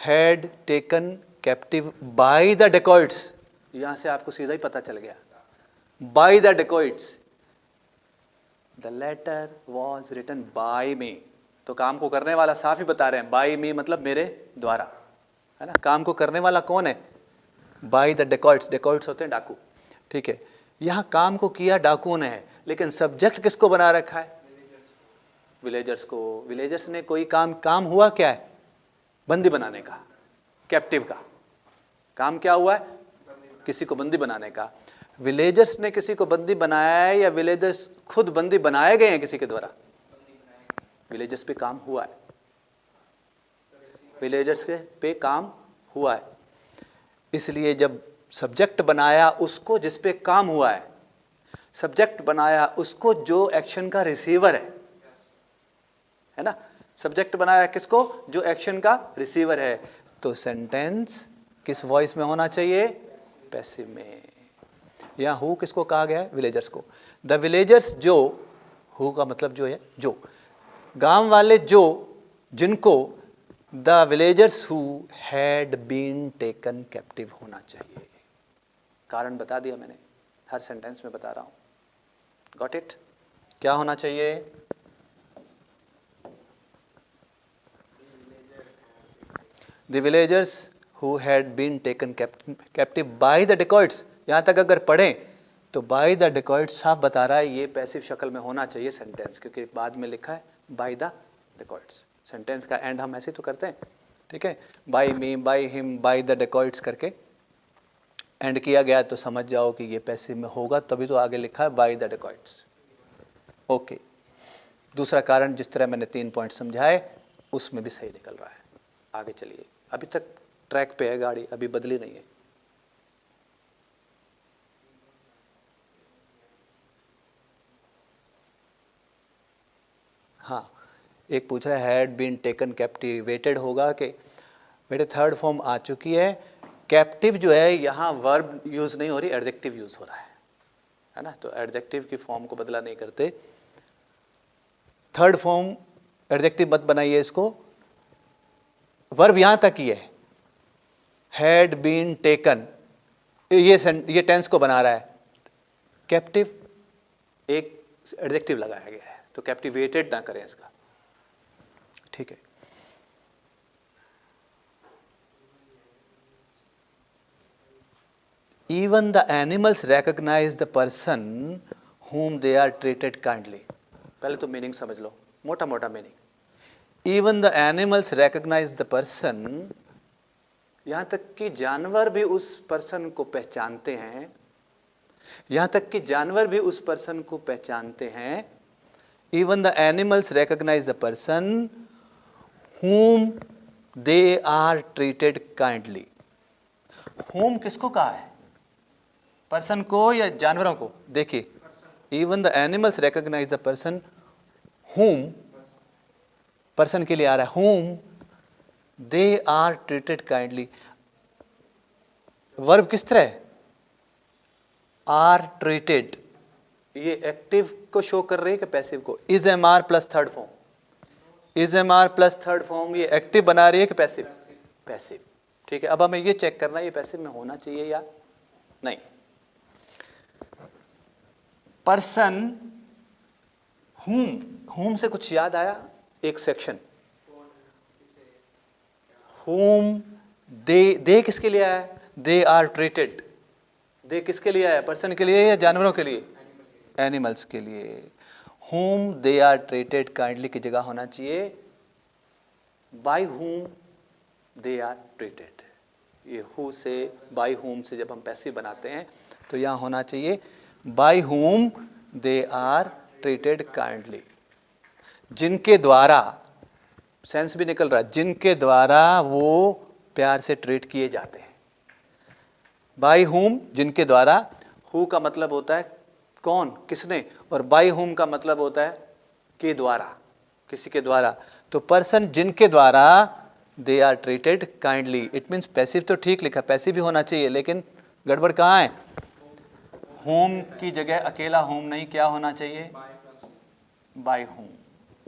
had taken captive by the dacoits, यहां से आपको सीधा ही पता चल गया, by the dacoits, the letter was written by me, तो काम को करने वाला साफ ही बता रहे हैं, बाय मी मतलब मेरे द्वारा, है ना। काम को करने वाला कौन है, बाय द डेकॉइट्स, डेकॉइट्स होते हैं डाकू, ठीक है। यहाँ काम को किया डाकुओं ने है, लेकिन सब्जेक्ट किसको बना रखा है, विलेजर्स को। विलेजर्स ने कोई काम हुआ क्या है, बंदी बनाने का, कैप्टिव का काम क्या हुआ है, किसी को बंदी बनाने का। विलेजर्स ने किसी को बंदी बनाया है या विलेजर्स खुद बंदी बनाए गए हैं किसी के द्वारा, विलेजर्स पे काम हुआ है, विलेजर्स के पे काम हुआ है। इसलिए जब सब्जेक्ट बनाया उसको जिस पे काम हुआ है, सब्जेक्ट बनाया उसको जो एक्शन का रिसीवर है ना, सब्जेक्ट बनाया किसको, जो एक्शन का रिसीवर है। तो सेंटेंस किस वॉइस में होना चाहिए, पैसिव में। यहाँ हु किसको कहा गया है, विलेजर्स को। द विलेजर्स, जो, हु का मतलब जो है, जो, गांव वाले जो, जिनको, the villagers who had been taken captive होना चाहिए। कारण बता दिया मैंने, हर सेंटेंस में बता रहा हूं, गॉट इट। क्या होना चाहिए, the villagers who had been taken captive by the dacoits. यहाँ तक अगर पढ़ें तो बाय द डेकॉइट्स साफ बता रहा है ये पैसिव शक्ल में होना चाहिए सेंटेंस, क्योंकि बाद में लिखा है बाय द डेकॉइट्स। सेंटेंस का एंड हम ऐसे तो करते हैं, ठीक है, by me, by him, by the dacoits करके एंड किया गया, तो समझ जाओ कि ये पैसिव में होगा, तभी तो आगे लिखा है बाय द डेकॉइट्स। ओके, दूसरा कारण जिस तरह मैंने 3 पॉइंट समझाए उसमें भी सही निकल रहा है। आगे चलिए, अभी तक ट्रैक पे है गाड़ी, अभी बदली नहीं है। हाँ, एक पूछ रहा है हैड बीन टेकन कैप्टिवेटेड होगा कि बेटे थर्ड फॉर्म आ चुकी है। कैप्टिव जो है यहाँ वर्ब यूज नहीं हो रही, एडजेक्टिव यूज हो रहा है ना, तो एडजेक्टिव की फॉर्म को बदला नहीं करते। थर्ड फॉर्म एडजेक्टिव मत बनाइए इसको, वर्ब यहां तक ही है, हैड बीन टेकन, ये टेंस को बना रहा है। कैप्टिव एक एडजेक्टिव लगाया गया है, तो कैप्टिवेटेड ना करें इसका, ठीक है। Even the animals recognize the person whom they are treated kindly. पहले तो मीनिंग समझ लो, मोटा मोटा meaning. Even the animals recognize the person, यहाँ तक कि जानवर भी उस पर्सन को पहचानते हैं, यहाँ तक कि जानवर भी उस पर्सन को पहचानते हैं। Even the animals recognize the person whom they are treated kindly. Whom किसको कहा है, पर्सन को या जानवरों को। देखिए, even the animals recognise the person whom, person के लिए आ रहा है, whom they are treated kindly. Verb किस तरह, आर ट्रीटेड, ये एक्टिव को शो कर रही है कि पैसिव को। Is am are plus third form, is am are plus third form ये एक्टिव बना रही है कि पैसिव, पैसिव, ठीक है। अब हमें ये चेक करना है ये पैसिव में होना चाहिए या नहीं। पर्सन हुम से कुछ याद आया, एक सेक्शन, हुम दे किसके लिए आया, दे आर ट्रीटेड, दे किसके लिए आया, पर्सन के लिए या जानवरों के लिए, एनिमल्स के लिए। हुम दे आर ट्रीटेड काइंडली की जगह होना चाहिए by whom they are treated. ये हु से, बाय हुम से जब हम पैसिव बनाते हैं तो यहाँ होना चाहिए by whom they are treated kindly, जिनके द्वारा, सेंस भी निकल रहा है, जिनके द्वारा वो प्यार से ट्रीट किए जाते हैं। बाय हुम जिनके द्वारा, हु का मतलब होता है कौन, किसने, और बाय हुम का मतलब होता है के द्वारा, किसी के द्वारा। तो पर्सन जिनके द्वारा they are treated kindly, it means passive तो ठीक लिखा, पैसिव भी होना चाहिए, लेकिन गड़बड़ कहाँ है, होम की जगह अकेला होम नहीं, क्या होना चाहिए, बाय होम।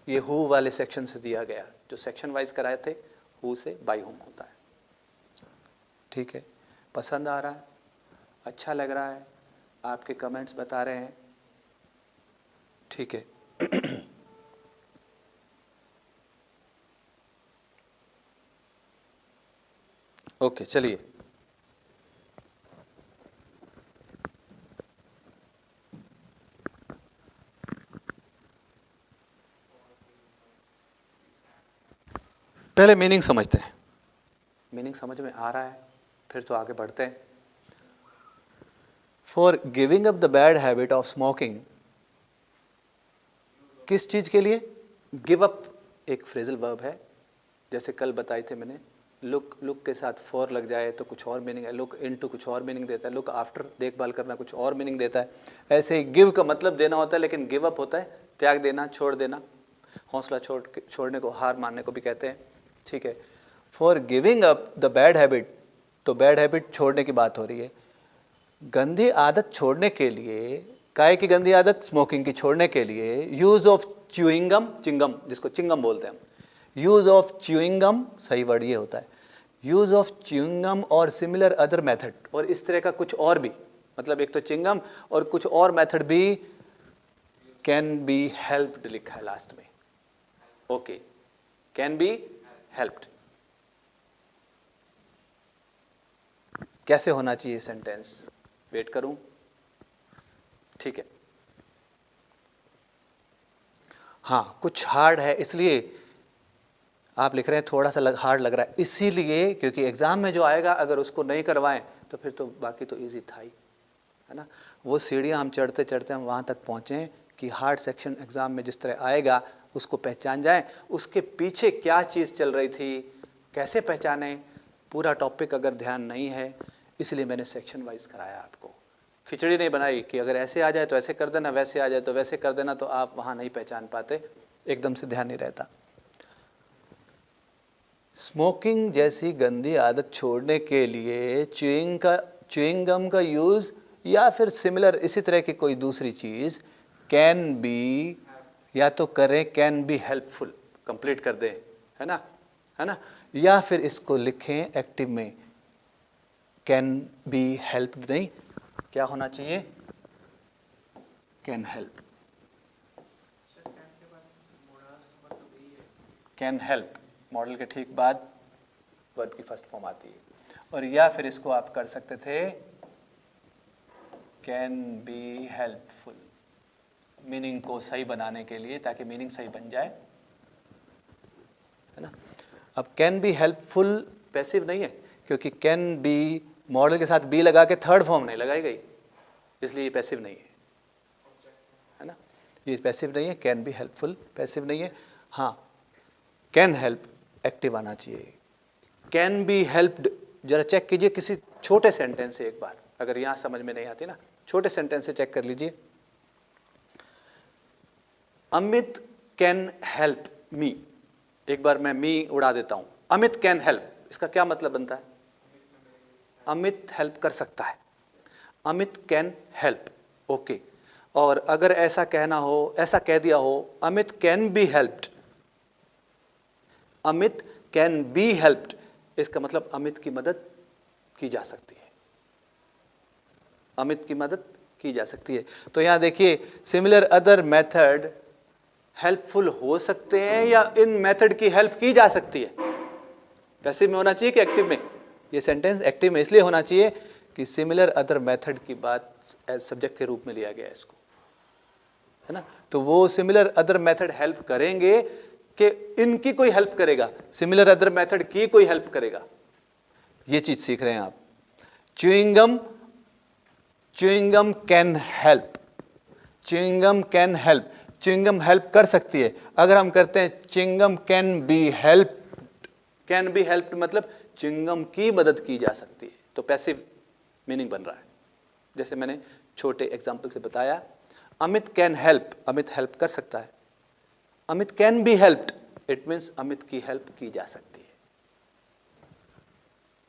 ये हु वाले सेक्शन से दिया गया, जो सेक्शन वाइज कराए थे, हु से बाय होम होता है। ठीक है, पसंद आ रहा है, अच्छा लग रहा है, आपके कमेंट्स बता रहे हैं, ठीक है। ओके, चलिए। पहले मीनिंग समझते हैं। मीनिंग समझ में आ रहा है, फिर तो आगे बढ़ते हैं। For giving up the bad habit of smoking, किस चीज के लिए? गिव अप एक फ्रेजल वर्ब है, जैसे कल बताई थे मैंने। लुक के साथ फॉर लग जाए तो कुछ और मीनिंग है, लुक इनटू कुछ और मीनिंग देता है, लुक आफ्टर देखभाल करना कुछ और मीनिंग देता है। ऐसे ही गिव का मतलब देना होता है, लेकिन गिव अप होता है त्याग देना, छोड़ देना, हौसला छोड़ने को, हार मानने को भी कहते हैं, ठीक है। For giving up the bad habit, तो बैड हैबिट छोड़ने की बात हो रही है। गंदी आदत छोड़ने के लिए, काय की गंदी आदत? स्मोकिंग की छोड़ने के लिए यूज ऑफ च्यूइंगम, चिंगम जिसको चिंगम बोलते हैं हम, यूज ऑफ च्यूइंगम, सही वर्ड ये होता है, यूज ऑफ च्यूइंगम और सिमिलर अदर मेथड, और इस तरह का कुछ और भी, मतलब एक तो चिंगम और कुछ और मेथड भी कैन बी हेल्प्ड लिखा है लास्ट में। Okay, can be helped. कैसे होना चाहिए सेंटेंस? वेट करूं, ठीक है। हाँ, कुछ हार्ड है इसलिए आप लिख रहे हैं, थोड़ा सा हार्ड लग रहा है इसीलिए क्योंकि एग्जाम में जो आएगा अगर उसको नहीं करवाएं तो फिर तो बाकी तो इजी था ही, है ना। वो सीढ़ियाँ हम चढ़ते चढ़ते हम वहाँ तक पहुँचें कि हार्ड सेक्शन एग्ज़ाम में जिस तरह आएगा उसको पहचान जाएं, उसके पीछे क्या चीज़ चल रही थी कैसे पहचानें, पूरा टॉपिक अगर ध्यान नहीं है, इसलिए मैंने सेक्शन वाइज कराया आपको। खिचड़ी नहीं बनाई कि अगर ऐसे आ जाए तो ऐसे कर देना, वैसे आ जाए तो वैसे कर देना, तो आप वहाँ नहीं पहचान पाते, एकदम से ध्यान नहीं रहता। स्मोकिंग जैसी गंदी आदत छोड़ने के लिए च्युइंग गम का यूज़ या फिर सिमिलर इसी तरह की कोई दूसरी चीज़ कैन बी, या तो करें कैन बी हेल्पफुल, कंप्लीट कर दें, है ना, या फिर इसको लिखें एक्टिव में, कैन बी हेल्प्ड नहीं, क्या होना चाहिए? Can help, can help model के ठीक बाद वर्ब की फर्स्ट फॉर्म आती है। और या फिर इसको आप कर सकते थे कैन बी हेल्पफुल, मीनिंग को सही बनाने के लिए, ताकि मीनिंग सही बन जाए, है ना। अब कैन बी हेल्पफुल पैसिव नहीं है, क्योंकि कैन बी मॉडल के साथ बी लगा के थर्ड फॉर्म नहीं लगाई गई, इसलिए ये पैसिव नहीं है ना, ये पैसिव नहीं है। कैन बी हेल्पफुल पैसिव नहीं है। हाँ, कैन हेल्प एक्टिव आना चाहिए। कैन बी हेल्प्ड जरा चेक कीजिए किसी छोटे सेंटेंस से एक बार, अगर यहाँ समझ में नहीं आती ना, छोटे सेंटेंस से चेक कर लीजिए। अमित कैन हेल्प मी, एक बार मैं मी उड़ा देता हूँ, अमित कैन हेल्प, इसका क्या मतलब बनता है? अमित हेल्प कर सकता है, अमित कैन हेल्प, ओके। और अगर ऐसा कहना हो, ऐसा कह दिया हो, Amit can be helped, Amit can be helped, इसका मतलब अमित की मदद की जा सकती है, अमित की मदद की जा सकती है। तो यहां देखिए, सिमिलर अदर मेथड हेल्पफुल हो सकते हैं या इन मेथड की हेल्प की जा सकती है। पैसिव में होना चाहिए कि एक्टिव में? ये सेंटेंस एक्टिव में इसलिए होना चाहिए कि सिमिलर अदर मेथड की बात सब्जेक्ट के रूप में लिया गया है इसको, है ना। तो वो सिमिलर अदर मेथड हेल्प करेंगे कि इनकी कोई हेल्प करेगा, सिमिलर अदर मेथड की कोई हेल्प करेगा, ये चीज सीख रहे हैं आप। Chewing gum can help, chewing gum can help, chewing gum help कर सकती है। अगर हम करते हैं chewing gum can be help, can be help मतलब च्युइंगम की मदद की जा सकती है, तो पैसिव मीनिंग बन रहा है। जैसे मैंने छोटे एग्जाम्पल से बताया, Amit can help, Amit help कर सकता है। Amit can be helped, it means Amit की हेल्प की जा सकती है।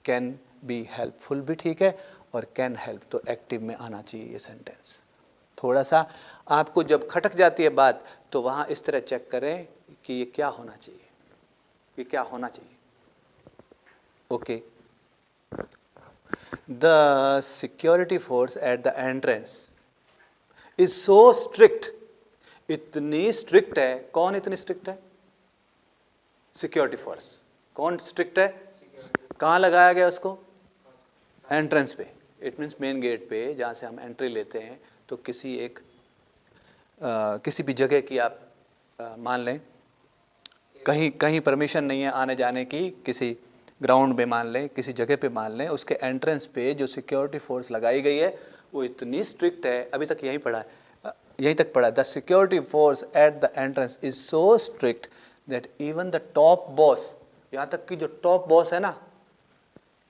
कैन बी हेल्पफुल भी ठीक है, और कैन हेल्प तो एक्टिव में आना चाहिए ये सेंटेंस। थोड़ा सा आपको जब खटक जाती है बात, तो वहाँ इस तरह चेक करें कि ये क्या होना चाहिए, ये क्या होना चाहिए। Okay, The security force at the entrance is so strict. इतनी स्ट्रिक्ट है. कौन इतनी स्ट्रिक्ट है? Security force. कौन स्ट्रिक्ट है? कहाँ लगाया गया उसको? एंट्रेंस पे. इट मीन्स मेन गेट पे जहाँ से हम एंट्री लेते हैं. तो किसी भी जगह की आप मान लें, कहीं परमिशन नहीं है आने जाने की, किसी ग्राउंड में मान लें, किसी जगह पे मान लें, उसके एंट्रेंस पे जो सिक्योरिटी फोर्स लगाई गई है वो इतनी स्ट्रिक्ट है. अभी तक यहीं पढ़ा है, यहीं तक पढ़ा है. The security force at the entrance is so strict that even the top boss, यहाँ तक कि जो टॉप बॉस है ना,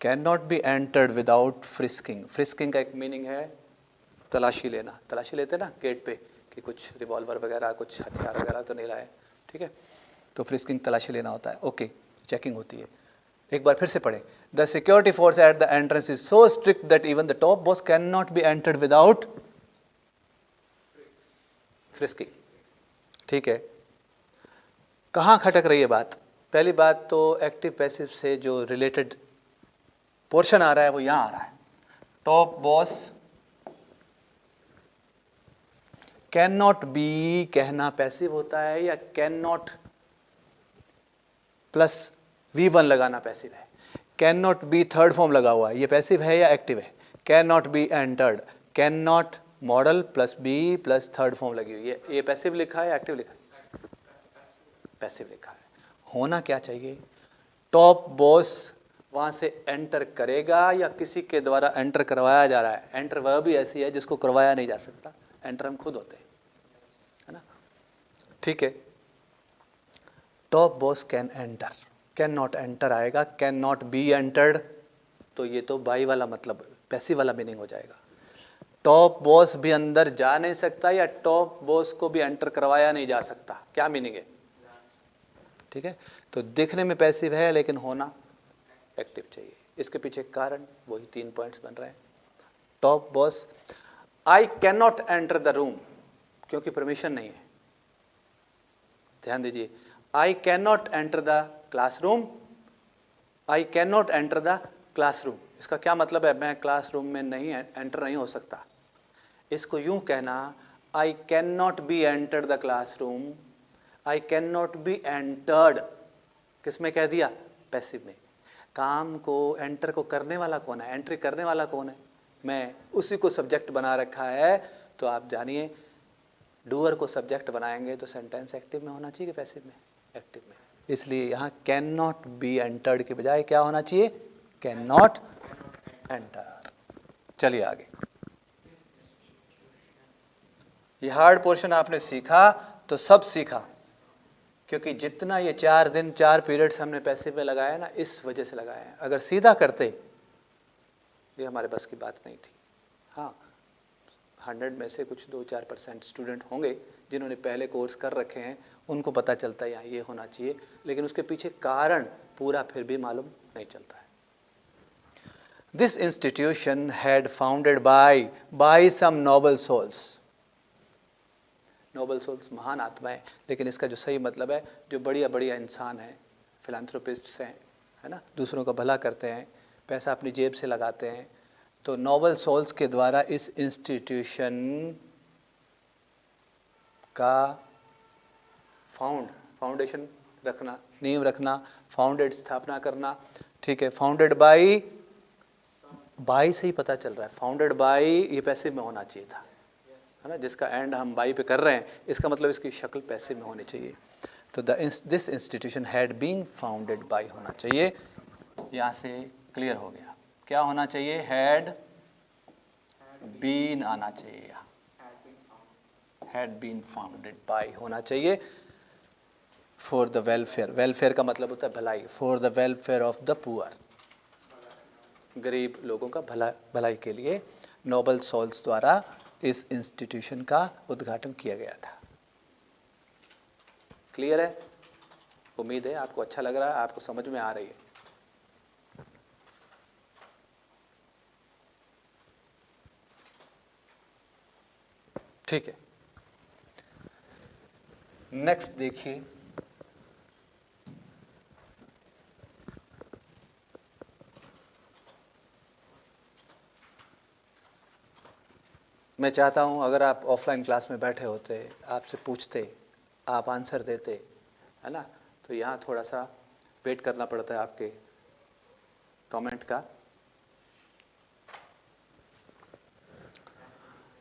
can not be entered without frisking. Frisking का एक मीनिंग है तलाशी लेना. तलाशी लेते हैं ना गेट पे कि कुछ रिवॉल्वर वगैरह, कुछ हथियार वगैरह तो नहीं लाए. ठीक है, तो फ्रिस्किंग तलाशी लेना होता है. ओके, चेकिंग होती है. एक बार फिर से पढ़ें. The security force at the entrance is so strict that even the top boss can not be entered without frisking. ठीक है, कहाँ खटक रही है बात? पहली बात तो एक्टिव पैसिव से जो रिलेटेड पोर्शन आ रहा है वो यहाँ आ रहा है. Top boss can not B कहना पैसिव होता है, या कैन नॉट प्लस V1 लगाना पैसिव है. Can not be third form लगा हुआ है, ये पैसिव है या एक्टिव है? Can not be entered, can not modal plus be plus third form लगी हुई है. ये पैसिव लिखा है या एक्टिव लिखा है? पैसिव लिखा है. होना क्या चाहिए? टॉप बॉस वहाँ से एंटर करेगा या किसी के द्वारा एंटर करवाया जा रहा है? एंटर वह भी ऐसी है जिसको करवाया नहीं जा सकता. एंटर हम खुद होते हैं, है ना. ठीक है, top boss can enter, can not enter आएगा, कैन नॉट बी एंटर्ड, तो ये तो बाई वाला मतलब पैसिव वाला मीनिंग हो जाएगा. टॉप बॉस भी अंदर जा नहीं सकता या टॉप बॉस को भी एंटर करवाया नहीं जा सकता. क्या मीनिंग है? ठीक है, तो दिखने में पैसिव है लेकिन होना एक्टिव चाहिए. इसके पीछे कारण वही 3 पॉइंट्स बन रहे हैं. Top boss, I can not enter the room, क्योंकि परमिशन नहीं है. ध्यान दीजिए, I can not enter the classroom, I can not enter the classroom. इसका क्या मतलब है? मैं क्लासरूम में नहीं एंटर नहीं हो सकता. इसको यूं कहना, I can not be entered the classroom, I can not be entered. किस में कह दिया? पैसिव में. काम को एंटर को करने वाला कौन है? एंट्री करने वाला कौन है? मैं. उसी को सब्जेक्ट बना रखा है. तो आप जानिए, डूअर को सब्जेक्ट बनाएंगे तो सेंटेंस एक्टिव में होना चाहिए कि पैसिव में? एक्टिव में. इसलिए यहाँ कैन नॉट बी एंटर्ड के बजाय क्या होना चाहिए? Can not enter. चलिए आगे. ये हार्ड पोर्शन आपने सीखा तो सब सीखा, क्योंकि जितना ये 4 दिन 4 पीरियड्स हमने पैसिव में लगाया ना, इस वजह से लगाया है. अगर सीधा करते, ये हमारे बस की बात नहीं थी. हाँ, 100 में से कुछ 2-4% स्टूडेंट होंगे जिन्होंने पहले कोर्स कर रखे हैं, उनको पता चलता है यहाँ ये होना चाहिए, लेकिन उसके पीछे कारण पूरा फिर भी मालूम नहीं चलता है. This institution had founded by some noble souls. Noble souls महान आत्माएं, लेकिन इसका जो सही मतलब है, जो बढ़िया बढ़िया इंसान हैं, फिलैंथ्रोपिस्ट्स हैं, है ना, दूसरों का भला करते हैं, पैसा अपनी जेब से लगाते हैं. तो नोबल सोल्स के द्वारा इस इंस्टीट्यूशन का फाउंडेशन रखना, नींव रखना, फाउंडेड स्थापना करना. ठीक है, फाउंडेड बाई से ही पता चल रहा है. फाउंडेड बाई ये पैसिव में होना चाहिए था, है ना. जिसका एंड हम बाई पे कर रहे हैं, इसका मतलब इसकी शक्ल पैसिव में होनी चाहिए. तो this institution had been founded by होना चाहिए. यहाँ से क्लियर हो गया. क्या होना चाहिए? हैड बीन आना चाहिए. हैड बीन फाउंडेड बाई होना चाहिए. फॉर द वेलफेयर, वेलफेयर का मतलब होता है भलाई. For the welfare of the poor, गरीब लोगों का भलाई के लिए नोबल सोल्स द्वारा इस इंस्टीट्यूशन का उद्घाटन किया गया था. क्लियर है? उम्मीद है आपको अच्छा लग रहा है, आपको समझ में आ रही है. ठीक है, नेक्स्ट देखिए. मैं चाहता हूँ अगर आप ऑफलाइन क्लास में बैठे होते, आपसे पूछते, आप आंसर देते, है ना, तो यहाँ थोड़ा सा वेट करना पड़ता है आपके कमेंट का।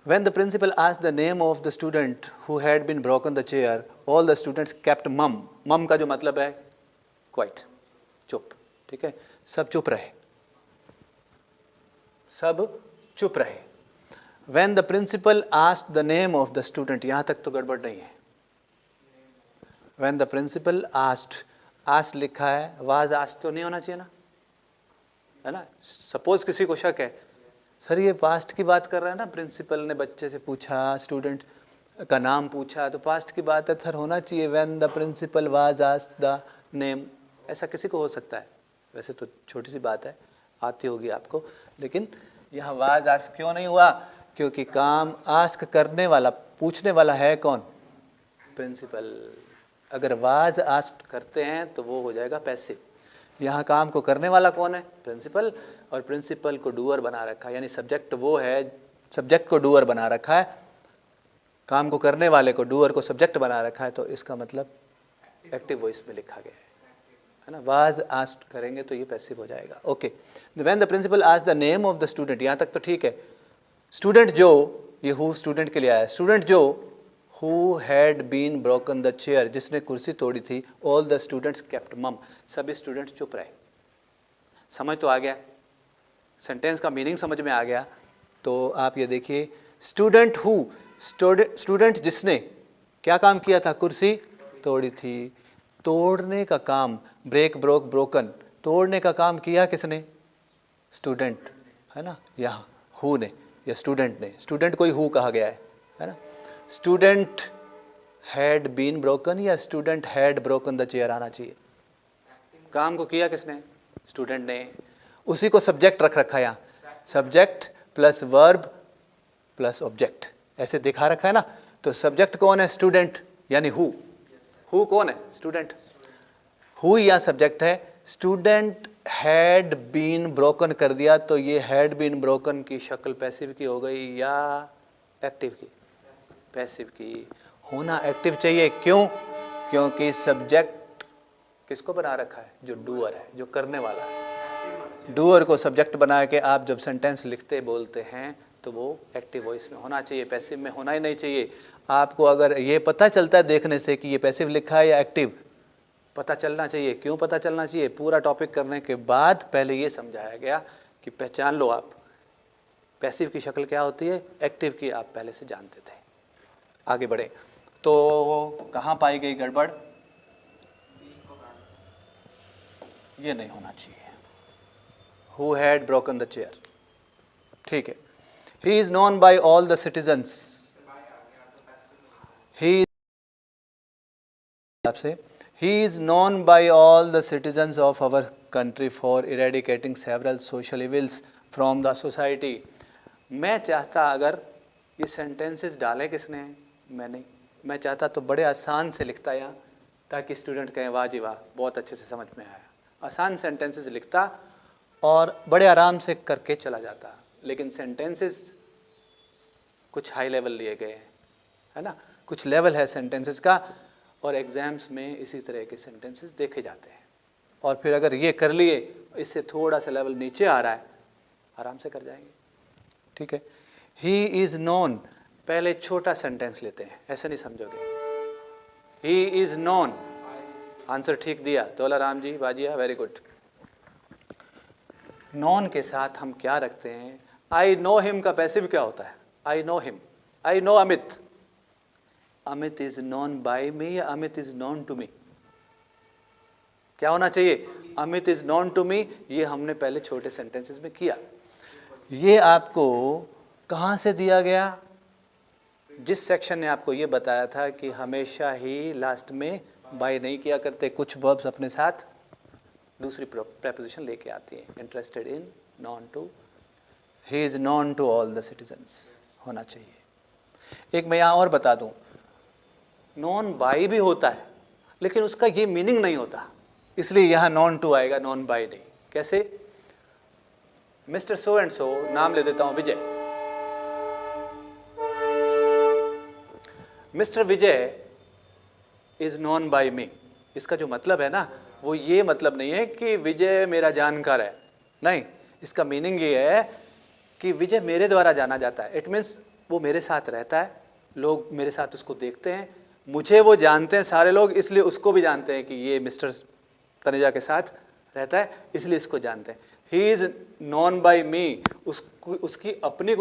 When the principal asked the name of the student who had been broken the chair, all the students kept mum. Mum का जो मतलब है quiet, चुप, ठीक है, सब चुप रहे, सब चुप रहे। When the principal asked the name of the student, यहाँ तक तो गड़बड़ नहीं है। When the principal asked लिखा है, was asked तो नहीं होना चाहिए ना, है ना। सपोज किसी को शक है, सर ये पास्ट की बात कर रहा है ना, प्रिंसिपल ने बच्चे से पूछा, स्टूडेंट का नाम पूछा, तो पास्ट की बात है, सर होना चाहिए when the principal was asked the name. ऐसा किसी को हो सकता है, वैसे तो छोटी सी बात है, आती होगी आपको, लेकिन यहाँ वाज आस्क क्यों नहीं हुआ? क्योंकि काम आस्क करने वाला, पूछने वाला है कौन? प्रिंसिपल। अगर वाज आस्क्ड करते हैं तो वो हो जाएगा पैसिव। यहाँ काम को करने वाला कौन है? प्रिंसिपल, और प्रिंसिपल को डूअर बना रखा है, यानी सब्जेक्ट वो है, सब्जेक्ट को डूअर बना रखा है, काम को करने वाले को, डूअर को सब्जेक्ट बना रखा है, तो इसका मतलब एक्टिव वॉइस में लिखा गया है ना। वाज आस्क्ड करेंगे तो ये पैसिव हो जाएगा। Okay, when the principal asked the name of the student, यहाँ तक तो ठीक है। स्टूडेंट जो, ये हु स्टूडेंट के लिए आया, स्टूडेंट जो who had been broken the chair, जिसने कुर्सी तोड़ी थी, ऑल द स्टूडेंट्स केप्ट मम, सभी स्टूडेंट्स चुप रहे। समझ तो आ गया, सेंटेंस का मीनिंग समझ में आ गया। तो आप ये देखिए, स्टूडेंट हु, स्टूडेंट जिसने क्या काम किया था? कुर्सी तोड़ी थी। तोड़ने का काम, ब्रेक, ब्रोक, ब्रोकन, तोड़ने का काम किया किसने? स्टूडेंट, है ना। यहाँ हु ने या स्टूडेंट ने, स्टूडेंट को ही हु कहा गया है ना। स्टूडेंट हैड बीन ब्रोकन या student had broken the chair आना चाहिए। काम को किया किसने? स्टूडेंट ने। उसी को सब्जेक्ट रख रखा है यहाँ, subject plus verb plus object, ऐसे दिखा रखा है ना। तो सब्जेक्ट कौन है? स्टूडेंट, यानी हु। हु कौन है? स्टूडेंट। हु या सब्जेक्ट है। स्टूडेंट हैड बीन ब्रोकन कर दिया तो ये हैड बीन ब्रोकन की शक्ल पैसिव की हो गई या एक्टिव की? पैसिव की। होना एक्टिव चाहिए, क्यों? क्योंकि सब्जेक्ट किसको बना रखा है? जो डूअर है, जो करने वाला है। डूअर को सब्जेक्ट बना के आप जब सेंटेंस लिखते बोलते हैं तो वो एक्टिव वॉइस में होना चाहिए, पैसिव में होना ही नहीं चाहिए। आपको अगर ये पता चलता है देखने से कि ये पैसिव लिखा है या एक्टिव, पता चलना चाहिए। क्यों पता चलना चाहिए? पूरा टॉपिक करने के बाद पहले ये समझाया गया कि पहचान लो आप, पैसिव की शक्ल क्या होती है, एक्टिव की आप पहले से जानते थे। आगे बढ़े तो कहाँ पाई गई गड़बड़? ये नहीं होना चाहिए। Who had broken the chair? ठीक है। He is known by all the citizens. He is known by all the citizens of our country for eradicating several social evils from the society. मैं चाहता, अगर ये सेंटेंसेस डाले किसने? मैंने। मैं चाहता तो बड़े आसान से लिखता यहाँ, ताकि स्टूडेंट कहें वाह जी वाह, बहुत अच्छे से समझ में आया। आसान सेंटेंसेस लिखता और बड़े आराम से करके चला जाता, लेकिन सेंटेंसेस कुछ हाई लेवल लिए गए हैं, है ना, कुछ लेवल है सेंटेंसेस का, और एग्जाम्स में इसी तरह के सेंटेंसेस देखे जाते हैं। और फिर अगर ये कर लिए, इससे थोड़ा सा लेवल नीचे आ रहा है, आराम से कर जाएंगे। ठीक है। ही इज़ नोन, पहले छोटा सेंटेंस लेते हैं, ऐसे नहीं समझोगे। ही इज़ नोन, आंसर ठीक दिया, Daula Ram ji, Bajiya, very good. Known के साथ हम क्या रखते हैं? आई नो हिम का पैसिव क्या होता है? I know him. I know Amit. Amit is known by me या Amit is known to me? क्या होना चाहिए? Amit is known to me. ये हमने पहले छोटे सेंटेंसेस में किया। ये आपको कहाँ से दिया गया? जिस सेक्शन ने आपको ये बताया था कि हमेशा ही लास्ट में बाय नहीं किया करते, कुछ वर्ब्स अपने साथ दूसरी प्रेपोजिशन लेके आती है। Interested in, known to, he is known to all the citizens होना चाहिए। एक मैं यहाँ और बता दूँ, नॉन बाय भी होता है, लेकिन उसका ये मीनिंग नहीं होता, इसलिए यहाँ नॉन टू आएगा, नॉन बाय नहीं। कैसे? मिस्टर सो एंड सो, नाम ले देता हूँ Vijay, mister Vijay is known by me, इसका जो मतलब है ना वो ये मतलब नहीं है कि विजय मेरा जानकार है, नहीं, इसका मीनिंग ये है कि विजय मेरे द्वारा जाना जाता है। इट मीन्स वो मेरे साथ रहता है, लोग मेरे साथ उसको देखते हैं, मुझे वो जानते हैं सारे लोग, इसलिए उसको भी जानते हैं कि ये मिस्टर तनेजा के साथ रहता है, इसलिए इसको जानते हैं। ही इज़ नोन बाय मी, उसकी अपनी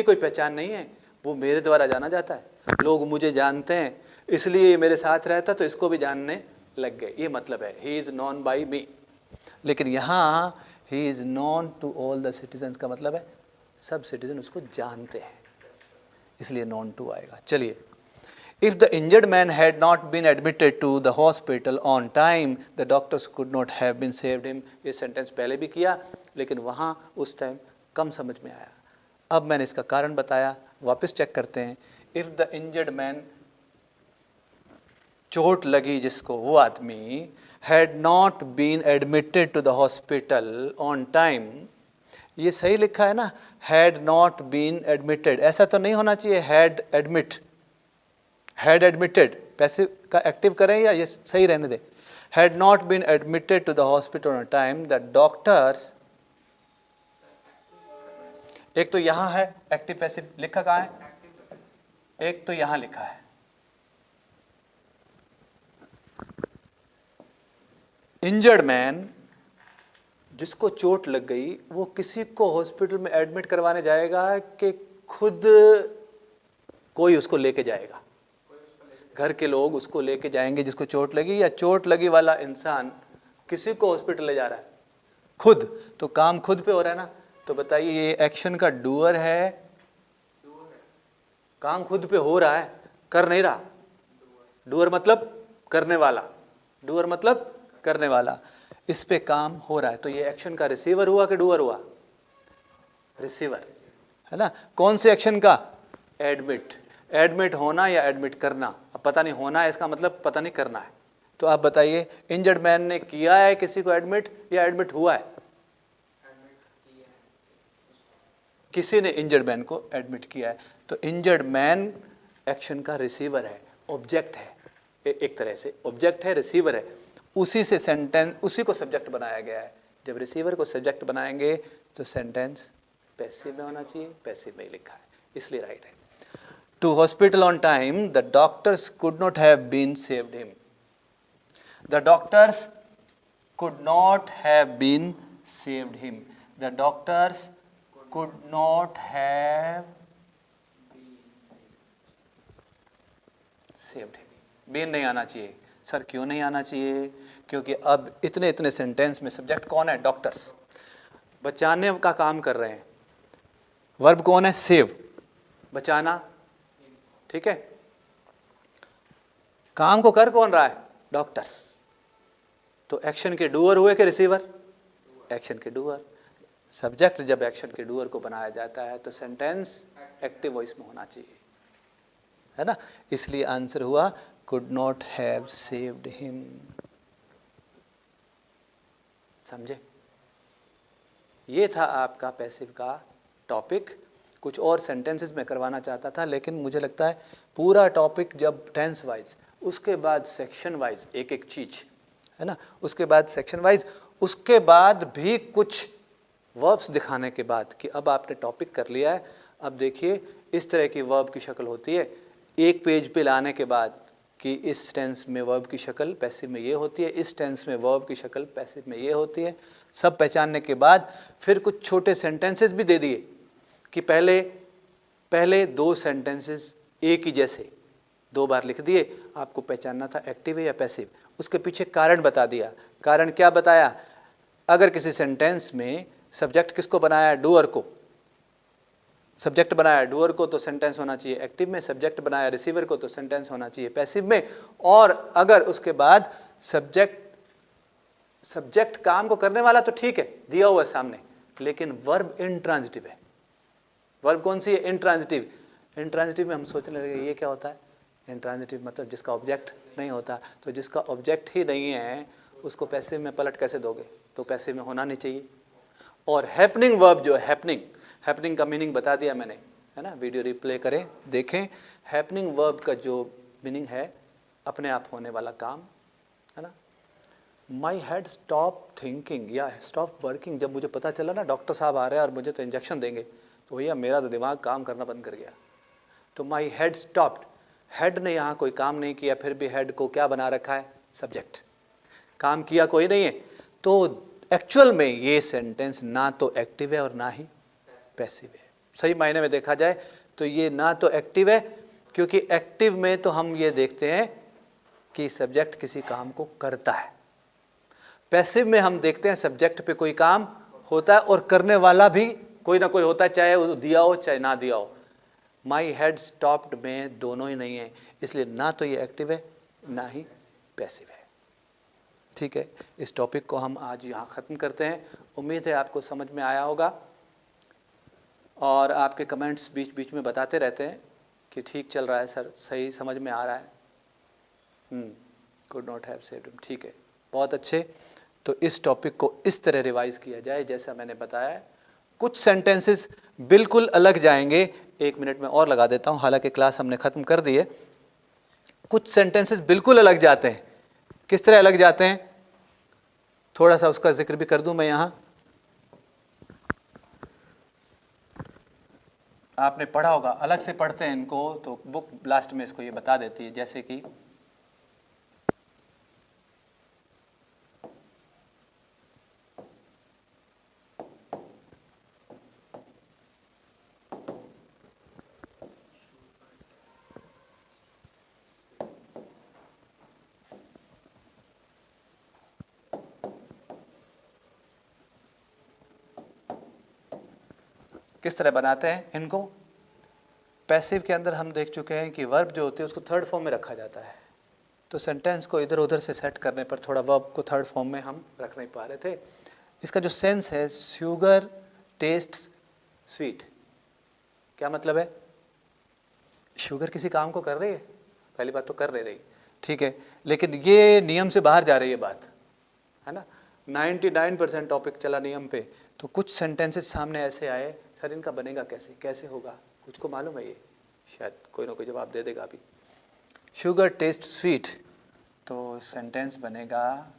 कोई पहचान नहीं है, वो मेरे द्वारा जाना जाता है, लोग मुझे जानते हैं, इसलिए ये मेरे साथ रहता तो इसको भी जानने लग गए, ये मतलब है he is known by me. लेकिन यहाँ he is known to all the citizens का मतलब है सब सिटीजन उसको जानते हैं, इसलिए नोन टू आएगा। चलिए, if the injured man had not been admitted to the hospital on time the doctors could not have been saved him. ये सेंटेंस पहले भी किया लेकिन वहाँ उस टाइम कम समझ में आया, अब मैंने इसका कारण बताया, वापस चेक करते हैं। इफ द इंजर्ड मैन, चोट लगी जिसको, वो आदमी had not been admitted to the hospital on time, ये सही लिखा है ना, हैड नॉट बीन एडमिटेड, ऐसा तो नहीं होना चाहिए had admit, had admitted passive का एक्टिव करें या ये सही रहने दें। Had not been admitted to the hospital on time the doctors, एक तो यहाँ है एक्टिव पैसिव लिखा कहाँ है, एक तो यहाँ लिखा है। इंजर्ड मैन, जिसको चोट लग गई, वो किसी को हॉस्पिटल में एडमिट करवाने जाएगा कि खुद कोई उसको लेके जाएगा, घर के लोग उसको लेके जाएंगे जिसको चोट लगी, या चोट लगी वाला इंसान किसी को हॉस्पिटल ले जा रहा है खुद, तो काम खुद पे हो रहा है ना। तो बताइए ये एक्शन का डूअर है, काम खुद पे हो रहा है, कर नहीं रहा, डूअर मतलब करने वाला, डूअर मतलब करने वाला, इस पे काम हो रहा है, तो ये एक्शन का रिसीवर हुआ कि डूअर हुआ, रिसीवर है ना। कौन से एक्शन का, एडमिट, एडमिट होना या एडमिट करना, अब पता नहीं होना है इसका मतलब पता नहीं करना है। तो आप बताइए इंजर्ड मैन ने किया है किसी को एडमिट या एडमिट हुआ है, किसी ने इंजर्ड मैन को एडमिट किया है, तो इंजर्ड मैन एक्शन का रिसीवर है, ऑब्जेक्ट है, एक तरह से ऑब्जेक्ट है, रिसीवर है, उसी से सेंटेंस, उसी को सब्जेक्ट बनाया गया है। जब रिसीवर को सब्जेक्ट बनाएंगे तो सेंटेंस पैसिव में होना चाहिए, पैसिव में ही लिखा है, इसलिए राइट है। To hospital on time the doctors could not have been saved him, the doctors could not have been saved him, the doctors could not have saved him, been नहीं आना चाहिए। सर क्यों नहीं आना चाहिए, क्योंकि अब इतने इतने सेंटेंस में सब्जेक्ट कौन है, डॉक्टर्स, बचाने का काम कर रहे हैं, वर्ब कौन है, सेव, बचाना, ठीक है, काम को कर कौन रहा है, डॉक्टर्स, तो एक्शन के डूअर हुए कि रिसीवर, एक्शन के डूअर। सब्जेक्ट जब एक्शन के डूअर को बनाया जाता है तो सेंटेंस एक्टिव वॉइस में होना चाहिए, है ना, इसलिए आंसर हुआ could not have saved him. समझे, ये था आपका पैसिव का टॉपिक। कुछ और सेंटेंसेस में करवाना चाहता था लेकिन मुझे लगता है पूरा टॉपिक जब टेंस वाइज, उसके बाद सेक्शन वाइज एक एक चीज, है ना, उसके बाद सेक्शन वाइज, उसके बाद भी कुछ वर्ब्स दिखाने के बाद कि अब आपने टॉपिक कर लिया है, अब देखिए इस तरह की वर्ब की शक्ल होती है, एक पेज पे लाने के बाद कि इस टेंस में वर्ब की शक्ल पैसिव में ये होती है, इस टेंस में वर्ब की शक्ल पैसिव में ये होती है, सब पहचानने के बाद फिर कुछ छोटे सेंटेंसेस भी दे दिए कि पहले दो सेंटेंसेस एक ही जैसे दो बार लिख दिए, आपको पहचानना था एक्टिव है या पैसिव, उसके पीछे कारण बता दिया। कारण क्या बताया, अगर किसी सेंटेंस में सब्जेक्ट किसको बनाया, डूअर को, सब्जेक्ट बनाया डूअर को तो सेंटेंस होना चाहिए एक्टिव में, सब्जेक्ट बनाया रिसीवर को तो सेंटेंस होना चाहिए पैसिव में, और अगर उसके बाद सब्जेक्ट काम को करने वाला तो ठीक है दिया हुआ सामने, लेकिन वर्ब इंट्रांजिटिव है। वर्ब कौन सी है, इंट्रांजिटिव। इंट्रांजिटिव में हम सोचने लगे ये क्या होता है, इंट्रांजिटिव मतलब जिसका ऑब्जेक्ट नहीं होता, तो जिसका ऑब्जेक्ट ही नहीं है उसको पैसिव में पलट कैसे दोगे, तो पैसिव में होना नहीं चाहिए। और हैपनिंग वर्ब जो है, हैपनिंग का मीनिंग बता दिया मैंने, है ना, वीडियो रिप्ले करें देखें, हैपनिंग वर्ब का जो मीनिंग है अपने आप होने वाला काम, है ना। माई हेड स्टॉप थिंकिंग या स्टॉप वर्किंग, जब मुझे पता चला ना डॉक्टर साहब आ रहे हैं और मुझे तो इंजेक्शन देंगे, तो भैया मेरा तो दिमाग काम करना बंद कर गया। तो माई हेड स्टॉप्ड, हेड ने यहाँ कोई काम नहीं किया, फिर भी हेड को क्या बना रखा है, सब्जेक्ट, काम किया कोई नहीं है। तो एक्चुअल में ये सेंटेंस ना तो एक्टिव है और ना ही पैसिव है। सही मायने में देखा जाए तो ये ना तो एक्टिव है, क्योंकि एक्टिव में तो हम ये देखते हैं कि सब्जेक्ट किसी काम को करता है, पैसिव में हम देखते हैं सब्जेक्ट पे कोई काम होता है और करने वाला भी कोई ना कोई होता है, चाहे वो दिया हो चाहे ना दिया हो। माई हेड स्टॉप्ड में दोनों ही नहीं है, इसलिए ना तो ये एक्टिव है ना ही पैसिव है। ठीक है, इस टॉपिक को हम आज यहाँ ख़त्म करते हैं। उम्मीद है आपको समझ में आया होगा, और आपके कमेंट्स बीच बीच में बताते रहते हैं कि ठीक चल रहा है सर, सही समझ में आ रहा है, could not have saved him, ठीक है, बहुत अच्छे। तो इस टॉपिक को इस तरह रिवाइज किया जाए जैसा मैंने बताया है। कुछ सेंटेंसेस बिल्कुल अलग जाएंगे, 1 मिनट में और लगा देता हूँ, हालांकि क्लास हमने ख़त्म कर दी है। कुछ सेंटेंसेस बिल्कुल अलग जाते हैं, किस तरह अलग जाते हैं, थोड़ा सा उसका जिक्र भी कर दूं मैं यहाँ। आपने पढ़ा होगा, अलग से पढ़ते हैं इनको, तो बुक लास्ट में इसको ये बता देती है, जैसे कि किस तरह बनाते हैं इनको। पैसिव के अंदर हम देख चुके हैं कि वर्ब जो होती है उसको थर्ड फॉर्म में रखा जाता है, तो सेंटेंस को इधर उधर से सेट करने पर थोड़ा वर्ब को थर्ड फॉर्म में हम रख नहीं पा रहे थे। इसका जो सेंस है, शुगर टेस्ट्स स्वीट, क्या मतलब है, शुगर किसी काम को कर रही है, पहली बात तो कर नहीं रही, ठीक है, लेकिन ये नियम से बाहर जा रही है बात, है ना। 99% टॉपिक चला नियम पे, तो कुछ सेंटेंसेस सामने ऐसे आए, सर इनका बनेगा कैसे, कैसे होगा, कुछ को मालूम है ये, शायद कोई ना कोई जवाब दे देगा अभी। शुगर टेस्ट स्वीट, तो सेंटेंस बनेगा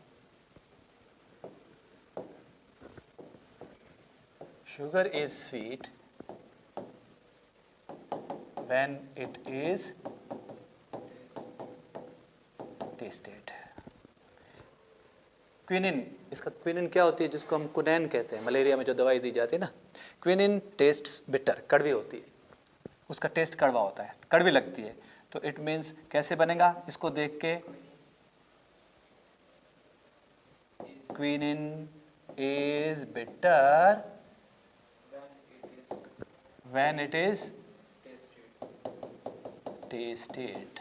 sugar is sweet when it is tested. Quinine, इसका क्विनिन क्या होती है, जिसको हम कुनैन कहते हैं, मलेरिया में जो दवाई दी जाती है ना, क्विनिन टेस्ट्स बिटर, कड़वी होती है, उसका टेस्ट कड़वा होता है, कड़वी लगती है, तो इट मीन्स कैसे बनेगा, इसको देख के, quinine is bitter when it is tested,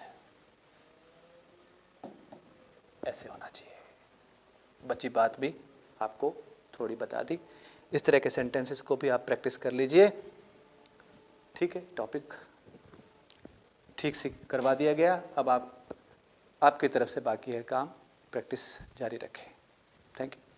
ऐसे होना चाहिए। बची बात भी आपको थोड़ी बता दी, इस तरह के सेंटेंसेस को भी आप प्रैक्टिस कर लीजिए। ठीक है, टॉपिक ठीक से करवा दिया गया, अब आपकी तरफ से बाकी है काम, प्रैक्टिस जारी रखें। Thank you.